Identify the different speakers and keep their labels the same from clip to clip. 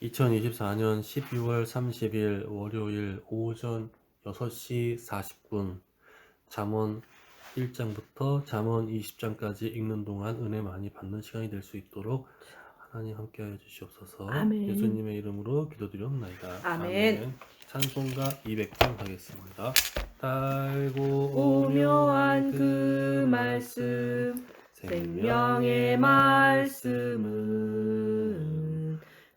Speaker 1: 2024년 12월 30일 월요일 오전 6시 40분 잠언 1장부터 잠언 20장까지 읽는 동안 은혜 많이 받는 시간이 될 수 있도록 하나님 함께하여 주시옵소서.
Speaker 2: 아멘.
Speaker 1: 예수님의 이름으로 기도드리옵나이다.
Speaker 2: 아멘.
Speaker 1: 찬송가 200장 하겠습니다. 달고
Speaker 2: 오묘한 그 말씀, 생명의 말씀은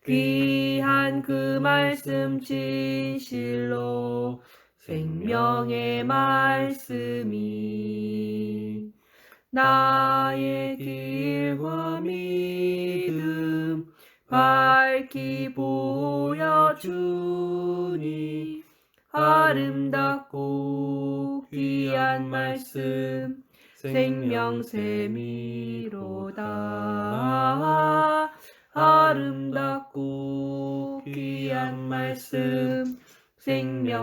Speaker 2: 귀한 그 말씀 진실로 생명의 말씀이 나의 길과 믿음 밝히 보여주니 아름답고 귀한 말씀 생명샘이로다. 아름답고 귀한 말씀 생명샘이로다.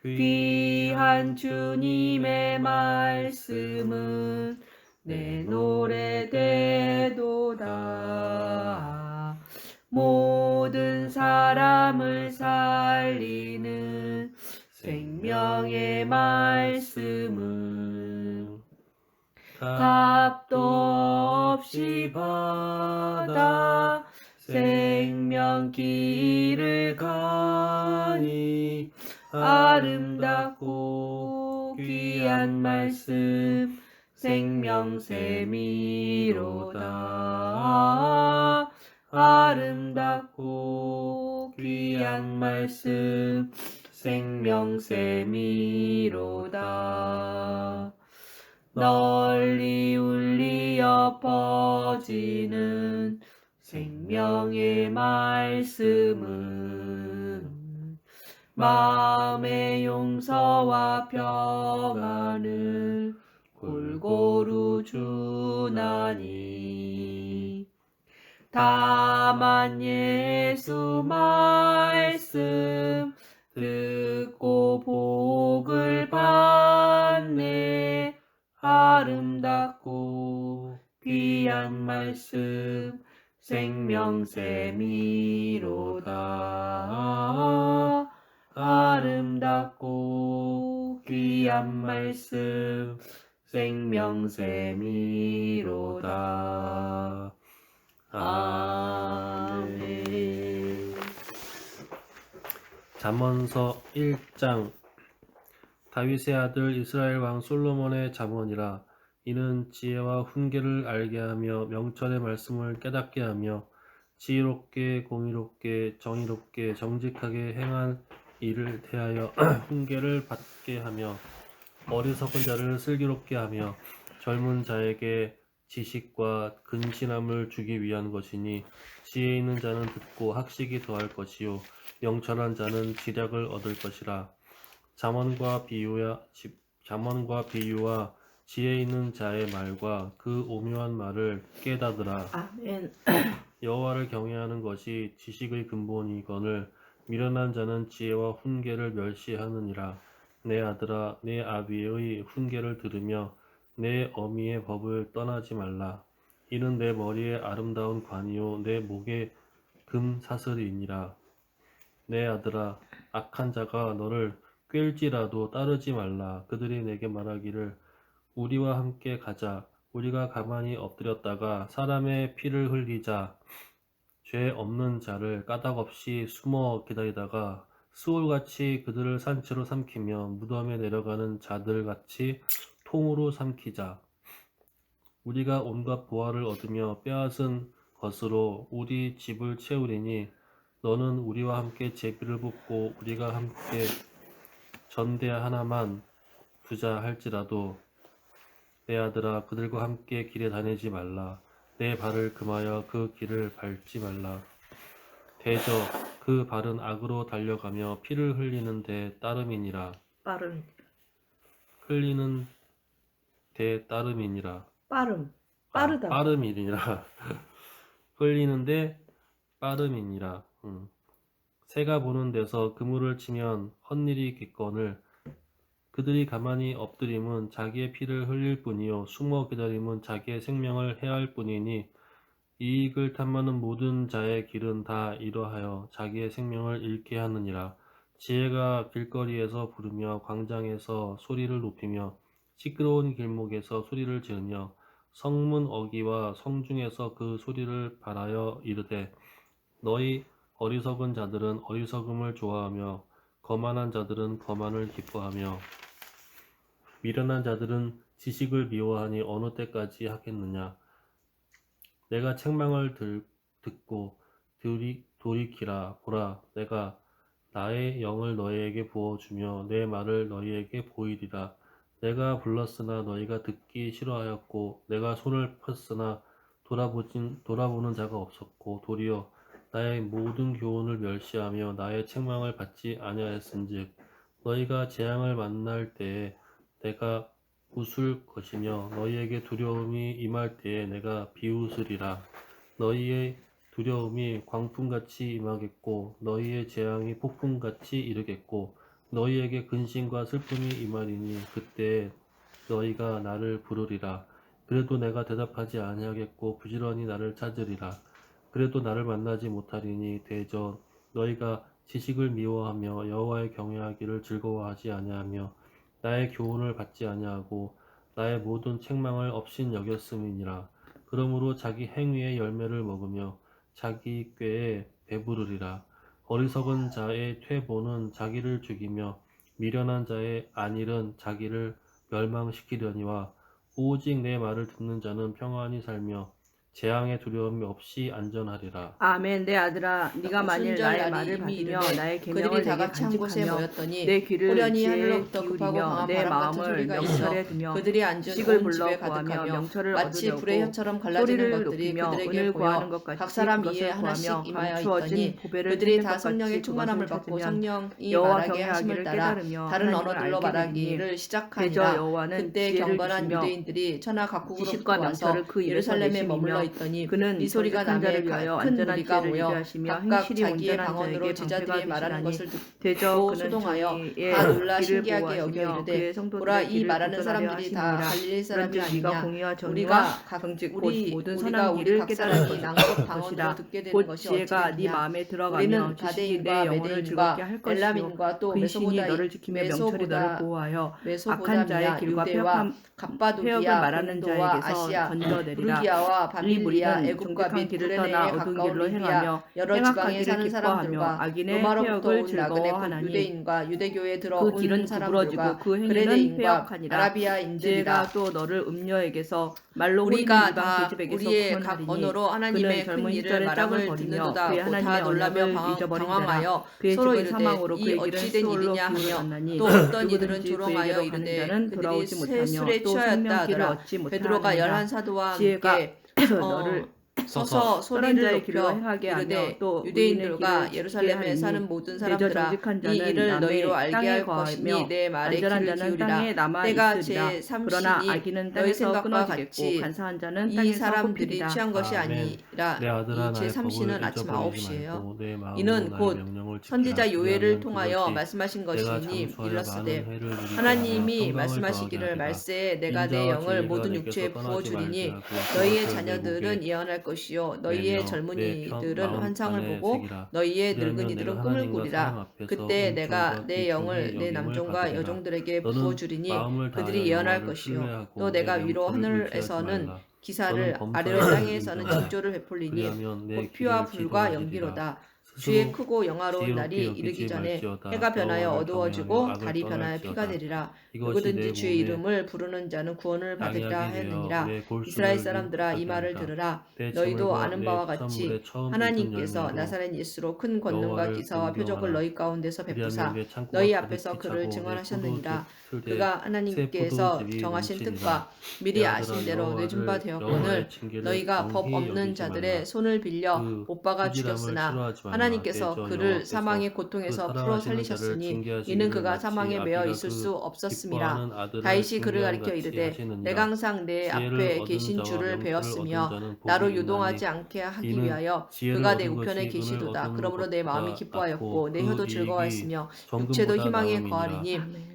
Speaker 2: 귀한 주님의 말씀은 내 노래 되도다. 모든 사람을 살리는 생명의 말씀은 값도 없이 받아 생명길을 가니 아름답고 귀한 말씀 생명샘이로다. 아름답고 귀한 말씀 생명샘이로다. 널리 울리어 퍼지는 생명의 말씀은 마음의 용서와 평안을 골고루 주나니 다만 예수 말씀 듣고 복을 받네. 아름답고 귀한 말씀 생명샘이로다. 아름답고 귀한 말씀 생명샘이로다. 아멘. 잠언서 1장. 다윗의 아들 이스라엘 왕 솔로몬의 잠언이라. 이는 지혜와 훈계를 알게 하며 명철의 말씀을 깨닫게 하며 지혜롭게 공의롭게 정의롭게 정직하게 행한 일을 대하여 훈계를 받게 하며 어리석은 자를 슬기롭게 하며 젊은 자에게 지식과 근신함을 주기 위한 것이니 지혜 있는 자는 듣고 학식이 더할 것이요 명철한 자는 지략을 얻을 것이라. 잠언과 비유와 지혜 있는 자의 말과 그 오묘한 말을 깨닫으라. 아멘.
Speaker 1: 여호와를 경외하는 것이 지식의 근본이거늘 미련한 자는 지혜와 훈계를 멸시하느니라. 내 아들아, 내 아비의 훈계를 들으며 내 어미의 법을 떠나지 말라. 이는 내 머리에 아름다운 관이요 내 목에 금 사슬이니라. 내 아들아, 악한 자가 너를 꿰일지라도 따르지 말라. 그들이 내게 말하기를 우리와 함께 가자. 우리가 가만히 엎드렸다가 사람의 피를 흘리자. 죄 없는 자를 까닭없이 숨어 기다리다가 수올같이 그들을 산채로 삼키며 무덤에 내려가는 자들같이 통으로 삼키자. 우리가 온갖 보화를 얻으며 빼앗은 것으로 우리 집을 채우리니 너는 우리와 함께 제비를 붓고 우리가 함께 전대 하나만 두자 할지라도 내 아들아 그들과 함께 길에 다니지 말라. 내 발을 금하여 그 길을 밟지 말라. 대저 그 발은 악으로 달려가며 피를 흘리는 데 따름이니라.
Speaker 2: 빠름.
Speaker 1: 흘리는 데 따름이니라.
Speaker 2: 빠르다.
Speaker 1: 빠름이니라. 흘리는데 빠름이니라. 새가 보는 데서 그물을 치면 헛일이겠거늘 그들이 가만히 엎드림은 자기의 피를 흘릴 뿐이요 숨어 기다림은 자기의 생명을 해할 뿐이니
Speaker 2: 이익을 탐하는 모든 자의 길은 다 이러하여 자기의 생명을 잃게 하느니라. 지혜가 길거리에서 부르며 광장에서 소리를 높이며 시끄러운 길목에서 소리를 지으며 성문 어귀와 성중에서 그 소리를 발하여 이르되 너희 어리석은 자들은 어리석음을 좋아하며 거만한 자들은 거만을 기뻐하며 미련한 자들은 지식을 미워하니 어느 때까지 하겠느냐. 내가 책망을 듣고 돌이키라. 보라, 내가 나의 영을 너희에게 부어주며 내 말을 너희에게 보이리라. 내가 불렀으나 너희가 듣기 싫어하였고 내가 손을 폈으나 돌아보는 자가 없었고 도리어 나의 모든 교훈을 멸시하며 나의 책망을 받지 아니하였은즉 너희가 재앙을 만날 때에 내가 웃을 것이며 너희에게 두려움이 임할 때에 내가 비웃으리라. 너희의 두려움이 광풍같이 임하겠고 너희의 재앙이 폭풍같이 이르겠고 너희에게 근심과 슬픔이 임하리니 그때에 너희가 나를 부르리라. 그래도 내가 대답하지 아니하겠고 부지런히 나를 찾으리라. 그래도 나를 만나지 못하리니 대저 너희가 지식을 미워하며 여호와의 경외하기를 즐거워하지 아니하며 나의 교훈을 받지 아니하고 나의 모든 책망을 업신 여겼음이니라. 그러므로 자기 행위의 열매를 먹으며 자기 꾀에 배부르리라. 어리석은 자의 퇴보는 자기를 죽이며 미련한 자의 안일은 자기를 멸망시키려니와 오직 내 말을 듣는 자는 평안히 살며 재앙의 두려움이 없이 안전하리라.
Speaker 3: 아멘. 내 아들아, 네가 만일
Speaker 4: 오순절
Speaker 3: 나의
Speaker 4: 날이
Speaker 3: 말을
Speaker 4: 이미
Speaker 3: 받으며
Speaker 4: 이르되
Speaker 3: 나의
Speaker 4: 그들이
Speaker 3: 계명을
Speaker 4: 다
Speaker 3: 내게
Speaker 4: 같이 한 곳에
Speaker 3: 간직하며
Speaker 4: 모였더니
Speaker 3: 내 귀를
Speaker 4: 호련히
Speaker 3: 지혜에
Speaker 4: 하늘로부터 급하고
Speaker 3: 기울이며
Speaker 4: 강한
Speaker 3: 내
Speaker 4: 바람 같은
Speaker 3: 마음을
Speaker 4: 소리가
Speaker 3: 명철에
Speaker 4: 있어
Speaker 3: 두며
Speaker 4: 그들이 앉은
Speaker 3: 지식을
Speaker 4: 온
Speaker 3: 불러
Speaker 4: 집에
Speaker 3: 구하며
Speaker 4: 가득하며
Speaker 3: 명철을
Speaker 4: 마치 불의
Speaker 3: 얻으려고
Speaker 4: 혀처럼 갈라지는
Speaker 3: 소리를
Speaker 4: 것들이
Speaker 3: 높이며
Speaker 4: 그들에게
Speaker 3: 은을
Speaker 4: 보여
Speaker 3: 구하는 것 같이
Speaker 4: 각 사람
Speaker 3: 그것을
Speaker 4: 위에
Speaker 3: 구하며
Speaker 4: 하나씩 임하여
Speaker 3: 감추어진
Speaker 4: 있더니
Speaker 3: 보배를
Speaker 4: 그들이
Speaker 3: 찾는
Speaker 4: 다
Speaker 3: 것 같이
Speaker 4: 성령의 충만함을
Speaker 3: 그것을
Speaker 4: 받고
Speaker 3: 찾으면
Speaker 4: 성령이
Speaker 3: 여호와
Speaker 4: 말하게 하심을
Speaker 3: 경외하기를
Speaker 4: 따라
Speaker 3: 깨달으며
Speaker 4: 다른
Speaker 3: 하나님을
Speaker 4: 언어들로
Speaker 3: 알게 되니
Speaker 4: 말하기를
Speaker 3: 대저
Speaker 4: 시작하니라.
Speaker 3: 여호와는
Speaker 4: 그때
Speaker 3: 지혜를
Speaker 4: 경건한
Speaker 3: 주시며
Speaker 4: 유대인들이 천하 각국으로부터
Speaker 3: 지식과
Speaker 4: 와서
Speaker 3: 명철을 그 입에서
Speaker 4: 예루살렘에 머물러
Speaker 3: 내심이며
Speaker 4: 있더니
Speaker 3: 그는
Speaker 4: 이 소리가
Speaker 3: 정직한 자를
Speaker 4: 남의
Speaker 3: 위하여
Speaker 4: 큰
Speaker 3: 안전한
Speaker 4: 무리가
Speaker 3: 지혜를
Speaker 4: 모여
Speaker 3: 예비하시며
Speaker 4: 각각
Speaker 3: 행실이
Speaker 4: 자기의
Speaker 3: 온전한
Speaker 4: 방언으로
Speaker 3: 자에게
Speaker 4: 제자들이
Speaker 3: 방패가
Speaker 4: 말하는
Speaker 3: 되시나니
Speaker 4: 것을
Speaker 3: 대저
Speaker 4: 듣고
Speaker 3: 그는
Speaker 4: 소동하여
Speaker 3: 정의의
Speaker 4: 다 놀라
Speaker 3: 길을
Speaker 4: 신기하게 여겨
Speaker 3: 보호하시며
Speaker 4: 이르되
Speaker 3: 그의
Speaker 4: 보라
Speaker 3: 성도들의
Speaker 4: 이
Speaker 3: 길을
Speaker 4: 말하는
Speaker 3: 보존하려
Speaker 4: 사람들이 다
Speaker 3: 하시느니라.
Speaker 4: 갈릴리 사람이
Speaker 3: 그런즉 네가
Speaker 4: 아니냐
Speaker 3: 공의와 정의와
Speaker 4: 우리가
Speaker 3: 정직 곧 모든
Speaker 4: 우리가
Speaker 3: 선한
Speaker 4: 우리
Speaker 3: 길을
Speaker 4: 각
Speaker 3: 깨달을
Speaker 4: 사람이 낭법 방언으로
Speaker 3: 것이라.
Speaker 4: 듣게 되는
Speaker 3: 곧
Speaker 4: 것이
Speaker 3: 지혜가 네
Speaker 4: 어찌겠느냐
Speaker 3: 마음에 들어가며
Speaker 4: 우리는
Speaker 3: 지식이
Speaker 4: 가데인과
Speaker 3: 내 영혼을 즐겁게
Speaker 4: 메데인과
Speaker 3: 할 것이요
Speaker 4: 엘라민과 또
Speaker 3: 그 신이 너를 지키며 명철이 너를
Speaker 4: 메소보다
Speaker 3: 보호하여 악한 자의
Speaker 4: 메소보다미아
Speaker 3: 길과
Speaker 4: 유대와
Speaker 3: 폐역을
Speaker 4: 갑바도기아
Speaker 3: 말하는
Speaker 4: 본도와
Speaker 3: 자에게서
Speaker 4: 아시아
Speaker 3: 건져내리라.
Speaker 4: 부르기아와
Speaker 3: 이
Speaker 4: 바빌리아
Speaker 3: 무리는
Speaker 4: 애굽과
Speaker 3: 정직한
Speaker 4: 및
Speaker 3: 길을
Speaker 4: 구레네에
Speaker 3: 떠나 어두운
Speaker 4: 가까운
Speaker 3: 길로
Speaker 4: 리비아
Speaker 3: 행하며
Speaker 4: 여러 지방에
Speaker 3: 행악하기를
Speaker 4: 사는
Speaker 3: 기뻐하며
Speaker 4: 사람들과
Speaker 3: 악인의
Speaker 4: 로마로부터
Speaker 3: 폐역을
Speaker 4: 온 나그네 곧
Speaker 3: 즐거워하나니
Speaker 4: 유대인과 유대교에
Speaker 3: 그
Speaker 4: 들어온
Speaker 3: 길은
Speaker 4: 사람들과
Speaker 3: 구부러지고 그 행위는
Speaker 4: 그레네인과
Speaker 3: 폐역하니라.
Speaker 4: 아라비아인들이라
Speaker 3: 지혜가 또 너를 음녀에게서 말로 호리는
Speaker 4: 우리가
Speaker 3: 이방
Speaker 4: 다
Speaker 3: 계집에게서
Speaker 4: 우리의 각
Speaker 3: 구원하리니
Speaker 4: 언어로
Speaker 3: 그는
Speaker 4: 하나님의
Speaker 3: 젊은
Speaker 4: 큰 일을
Speaker 3: 시절에 짝을
Speaker 4: 말함을
Speaker 3: 버리며
Speaker 4: 듣는도다
Speaker 3: 그의
Speaker 4: 하고 다
Speaker 3: 하나님의
Speaker 4: 놀라며
Speaker 3: 언약을 잊어버린 자라.
Speaker 4: 당황하여
Speaker 3: 그의
Speaker 4: 서로
Speaker 3: 집은
Speaker 4: 이르되
Speaker 3: 사망으로
Speaker 4: 이
Speaker 3: 그의 길은
Speaker 4: 어찌 된
Speaker 3: 수월로
Speaker 4: 일이냐
Speaker 3: 기울어
Speaker 4: 하며
Speaker 3: 갔나니
Speaker 4: 또 어떤 이들은
Speaker 3: 누구든지
Speaker 4: 조롱하여
Speaker 3: 그에게로 가는
Speaker 4: 이르되
Speaker 3: 자는
Speaker 4: 그들이
Speaker 3: 돌아오지 못하며
Speaker 4: 술에
Speaker 3: 또
Speaker 4: 취하였다
Speaker 3: 생명길을
Speaker 4: 하더라.
Speaker 3: 얻지
Speaker 4: 베드로가
Speaker 3: 못하느니라.
Speaker 4: 11사도와
Speaker 3: 지혜가
Speaker 4: 함께
Speaker 3: 너를
Speaker 4: 서서
Speaker 3: 떠난
Speaker 4: 소리를
Speaker 3: 자의 길로
Speaker 4: 높여
Speaker 3: 행하게 하며
Speaker 4: 이르되
Speaker 3: 또
Speaker 4: 유대인들과
Speaker 3: 의인의
Speaker 4: 예루살렘에
Speaker 3: 길을 지키게
Speaker 4: 사는
Speaker 3: 하리니
Speaker 4: 모든
Speaker 3: 대저
Speaker 4: 사람들아
Speaker 3: 정직한
Speaker 4: 이
Speaker 3: 자는
Speaker 4: 일을 너희로
Speaker 3: 남의
Speaker 4: 알게
Speaker 3: 땅에
Speaker 4: 할 것이니
Speaker 3: 거하며
Speaker 4: 내 말에
Speaker 3: 안전한
Speaker 4: 귀를
Speaker 3: 자는
Speaker 4: 기울이라.
Speaker 3: 땅에 남아
Speaker 4: 때가
Speaker 3: 있으리라. 그러나
Speaker 4: 제3시니
Speaker 3: 악인은
Speaker 4: 너희
Speaker 3: 땅에서
Speaker 4: 생각과
Speaker 3: 끊어지겠고
Speaker 4: 같이
Speaker 3: 간사한 자는
Speaker 4: 이
Speaker 3: 땅에서
Speaker 4: 사람들이
Speaker 3: 꼽히리라.
Speaker 4: 취한 것이
Speaker 2: 아멘.
Speaker 4: 아니라
Speaker 2: 내 아들아
Speaker 4: 이
Speaker 2: 나의
Speaker 4: 제3시는
Speaker 2: 법을
Speaker 4: 아침
Speaker 2: 잊어버리지
Speaker 4: 9시에요.
Speaker 2: 말고 내 마음으로
Speaker 4: 이는
Speaker 2: 나의
Speaker 4: 곧
Speaker 2: 명령을 지키라.
Speaker 4: 선지자 요엘을
Speaker 2: 그리하면
Speaker 4: 통하여
Speaker 2: 그것이
Speaker 4: 말씀하신
Speaker 2: 내가
Speaker 4: 것이니
Speaker 2: 장수하여 많은
Speaker 4: 일렀으되
Speaker 2: 해를 누리게 하며
Speaker 4: 하나님이
Speaker 2: 평강을 더하게
Speaker 4: 말씀하시기를
Speaker 2: 하리라.
Speaker 4: 말세에 내가 내
Speaker 2: 인자와
Speaker 4: 영을
Speaker 2: 진리가
Speaker 4: 모든
Speaker 2: 내게서
Speaker 4: 육체에
Speaker 2: 떠나지
Speaker 4: 부어주리니
Speaker 2: 말게 하고
Speaker 4: 너희의
Speaker 2: 그것을
Speaker 4: 자녀들은
Speaker 2: 내복에
Speaker 4: 예언할 것이요 너희의
Speaker 2: 내며 내
Speaker 4: 젊은이들은
Speaker 2: 마음
Speaker 4: 환상을
Speaker 2: 안에
Speaker 4: 보고
Speaker 2: 새기라.
Speaker 4: 너희의
Speaker 2: 그리하면
Speaker 4: 늙은이들은
Speaker 2: 내가
Speaker 4: 꿈을
Speaker 2: 하나님과 사람
Speaker 4: 꾸리라.
Speaker 2: 앞에서
Speaker 4: 그때 내가
Speaker 2: 은총과
Speaker 4: 내
Speaker 2: 귀중히
Speaker 4: 영을 내
Speaker 2: 여김을
Speaker 4: 남종과
Speaker 2: 받으리라.
Speaker 4: 여종들에게
Speaker 2: 너는
Speaker 4: 부어주리니
Speaker 2: 마음을
Speaker 4: 그들이
Speaker 2: 다하여
Speaker 4: 예언할
Speaker 2: 여호와를
Speaker 4: 것이요
Speaker 2: 신뢰하고
Speaker 4: 또
Speaker 2: 내
Speaker 4: 내가 위로
Speaker 2: 명철을 의지하지
Speaker 4: 하늘에서는
Speaker 2: 말라. 너는
Speaker 4: 기사를
Speaker 2: 범사에
Speaker 4: 아래로 땅에서는
Speaker 2: 인정하라.
Speaker 4: 징조를 베풀리니
Speaker 2: 그리하면 내
Speaker 4: 곧 피와
Speaker 2: 길을
Speaker 4: 불과
Speaker 2: 기도하리라.
Speaker 4: 연기로다. 주의
Speaker 2: 스스로
Speaker 4: 크고 영화로운
Speaker 2: 지혜롭게
Speaker 4: 날이
Speaker 2: 여기지
Speaker 4: 이르기 전에
Speaker 2: 말지어다.
Speaker 4: 해가 변하여
Speaker 2: 여호와를
Speaker 4: 어두워지고
Speaker 2: 경외하며 악을
Speaker 4: 달이 변하여 피가
Speaker 2: 떠날지어다.
Speaker 4: 되리라.
Speaker 2: 이것이
Speaker 4: 누구든지
Speaker 2: 내
Speaker 4: 주의
Speaker 2: 몸에
Speaker 4: 이름을 부르는 자는 구원을 받으리라
Speaker 2: 양약이 되어
Speaker 4: 하였느니라.
Speaker 2: 내 골수를
Speaker 4: 이스라엘 사람들아 이
Speaker 2: 윤택하게
Speaker 4: 말을
Speaker 2: 하리라.
Speaker 4: 들으라.
Speaker 2: 내
Speaker 4: 너희도
Speaker 2: 재물과
Speaker 4: 아는
Speaker 2: 내
Speaker 4: 바와 같이
Speaker 2: 부산물의 처음 익은
Speaker 4: 하나님께서
Speaker 2: 열매로
Speaker 4: 나사렛 예수로 큰 권능과
Speaker 2: 여호와를
Speaker 4: 기사와 표적을
Speaker 2: 존경하라.
Speaker 4: 너희 가운데서 베푸사
Speaker 2: 그리하면 내 창고가
Speaker 4: 너희
Speaker 2: 가득히
Speaker 4: 앞에서 그를
Speaker 2: 차고 내
Speaker 4: 증언하셨느니라.
Speaker 2: 포도주 틀되
Speaker 4: 그가
Speaker 2: 새
Speaker 4: 하나님께서
Speaker 2: 포도즙이
Speaker 4: 정하신
Speaker 2: 넘치리라.
Speaker 4: 뜻과 미리
Speaker 2: 내
Speaker 4: 아신
Speaker 2: 아들아
Speaker 4: 대로 내준 바
Speaker 2: 여호와의
Speaker 4: 되었거늘
Speaker 2: 징계를
Speaker 4: 너희가 법
Speaker 2: 경히
Speaker 4: 없는
Speaker 2: 여기지
Speaker 4: 자들의
Speaker 2: 말라.
Speaker 4: 손을 빌려
Speaker 2: 그
Speaker 4: 못 박아
Speaker 2: 부지람을
Speaker 4: 죽였으나
Speaker 2: 싫어하지 말라.
Speaker 4: 하나님께서
Speaker 2: 대저
Speaker 4: 그를
Speaker 2: 여호와께서
Speaker 4: 사망의
Speaker 2: 그
Speaker 4: 고통에서 풀어
Speaker 2: 사랑하시는 자를
Speaker 4: 살리셨으니
Speaker 2: 징계하시기를
Speaker 4: 이는 그가
Speaker 2: 마치
Speaker 4: 사망에 매어
Speaker 2: 아비가
Speaker 4: 있을
Speaker 2: 그
Speaker 4: 수 없었음이라.
Speaker 2: 기뻐하는 아들을
Speaker 4: 다윗이 그를
Speaker 2: 징계함
Speaker 4: 가리켜
Speaker 2: 같이
Speaker 4: 이르되
Speaker 2: 하시느니라.
Speaker 4: 내가 항상 내
Speaker 2: 지혜를
Speaker 4: 앞에
Speaker 2: 얻은
Speaker 4: 계신
Speaker 2: 자와
Speaker 4: 주를
Speaker 2: 명철을
Speaker 4: 배웠으며
Speaker 2: 얻은 자는 복이
Speaker 4: 나로
Speaker 2: 있나니
Speaker 4: 유동하지 않게 하기
Speaker 2: 이는
Speaker 4: 위하여
Speaker 2: 지혜를
Speaker 4: 그가 내
Speaker 2: 얻은
Speaker 4: 우편에
Speaker 2: 것이 은을
Speaker 4: 계시도다.
Speaker 2: 얻은
Speaker 4: 그러므로 내 마음이
Speaker 2: 것보다
Speaker 4: 기뻐하였고
Speaker 2: 낫고
Speaker 4: 내
Speaker 2: 그
Speaker 4: 혀도
Speaker 2: 이익이
Speaker 4: 즐거워하였으며
Speaker 2: 정금보다
Speaker 4: 육체도 희망에
Speaker 2: 나음이니라.
Speaker 4: 거하리니
Speaker 3: 아멘.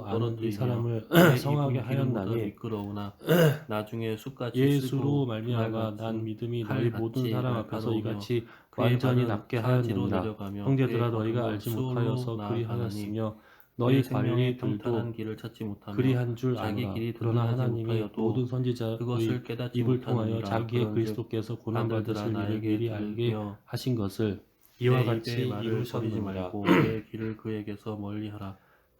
Speaker 2: 예수로 아는 이
Speaker 1: 떨어뜨리며
Speaker 2: 사람을
Speaker 1: 내
Speaker 2: 성하게
Speaker 1: 입은 기름보다
Speaker 2: 하였나니
Speaker 1: 미끄러우나 나중에 숯같이
Speaker 2: 예수로
Speaker 1: 쓰고
Speaker 2: 말미암아
Speaker 1: 그날같이
Speaker 2: 난 믿음이
Speaker 1: 칼
Speaker 2: 너희 모든
Speaker 1: 같이
Speaker 2: 사람 앞에서
Speaker 1: 날카로우며
Speaker 2: 이같이
Speaker 1: 그의
Speaker 2: 완전히
Speaker 1: 발은
Speaker 2: 낫게
Speaker 1: 사지로
Speaker 2: 하였느니라.
Speaker 1: 내려가며
Speaker 2: 형제들아
Speaker 1: 그의
Speaker 2: 너희가
Speaker 1: 걸음은
Speaker 2: 알지
Speaker 1: 수월로
Speaker 2: 못하여서
Speaker 1: 나아가나니
Speaker 2: 그리하였으며
Speaker 1: 그의
Speaker 2: 너희
Speaker 1: 생명의
Speaker 2: 관리들도
Speaker 1: 평탄한 길을 찾지 못하며
Speaker 2: 그리한 줄
Speaker 1: 자기
Speaker 2: 아노라.
Speaker 1: 길이
Speaker 2: 그러나
Speaker 1: 든든하지
Speaker 2: 하나님이
Speaker 1: 못하여도
Speaker 2: 모든 선지자의
Speaker 1: 그것을 깨닫지
Speaker 2: 입을 통하여
Speaker 1: 못하느니라.
Speaker 2: 자기의
Speaker 1: 그런즉
Speaker 2: 그리스도께서
Speaker 1: 아들들아
Speaker 2: 고난받으실 일을
Speaker 1: 나에게
Speaker 2: 미리 알게
Speaker 1: 들으며
Speaker 2: 하신 것을 이와
Speaker 1: 내
Speaker 2: 같이
Speaker 1: 입의 말을 버리지
Speaker 2: 이루셨느니라.
Speaker 1: 말고 내 길을 그에게서 멀리하라.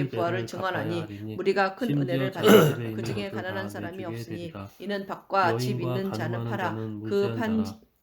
Speaker 4: 아버지의 부활을 증언하니
Speaker 2: 하리니
Speaker 4: 우리가 큰
Speaker 2: 심지어
Speaker 4: 은혜를
Speaker 2: 자기
Speaker 4: 받으며
Speaker 2: 집에
Speaker 4: 그
Speaker 2: 있는
Speaker 4: 중에
Speaker 2: 것을
Speaker 4: 가난한
Speaker 2: 다
Speaker 4: 사람이
Speaker 2: 내주게
Speaker 4: 없으니
Speaker 2: 되리라.
Speaker 4: 이는 밭과 집
Speaker 2: 여인과
Speaker 4: 있는 자는
Speaker 2: 가늠하는
Speaker 4: 팔아
Speaker 2: 자는
Speaker 4: 그
Speaker 2: 무지한
Speaker 4: 판
Speaker 2: 자라.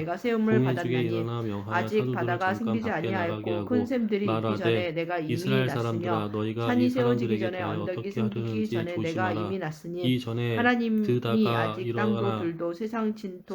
Speaker 4: 내가 세움을
Speaker 2: 공의중에
Speaker 4: 받았나니
Speaker 2: 일어나 명하여
Speaker 4: 아직
Speaker 2: 사도들을
Speaker 4: 바다가
Speaker 2: 잠깐
Speaker 4: 생기지
Speaker 2: 밖에 나가게
Speaker 4: 아니하였고
Speaker 2: 하고
Speaker 4: 큰 샘들이 있기
Speaker 2: 말하되
Speaker 4: 전에 내가 이미
Speaker 2: 이스라엘
Speaker 4: 났으며
Speaker 2: 사람들아 너희가
Speaker 4: 산이
Speaker 2: 이
Speaker 4: 세워지기
Speaker 2: 사람들에게
Speaker 4: 전에
Speaker 2: 대하여
Speaker 4: 언덕이
Speaker 2: 어떻게
Speaker 4: 생기기
Speaker 2: 하려는지
Speaker 4: 전에 내가
Speaker 2: 조심하라.
Speaker 4: 이미 났으니
Speaker 2: 이전에
Speaker 4: 하나님이
Speaker 2: 드다가
Speaker 4: 아직 땅도
Speaker 2: 일어나
Speaker 4: 들도 세상 진토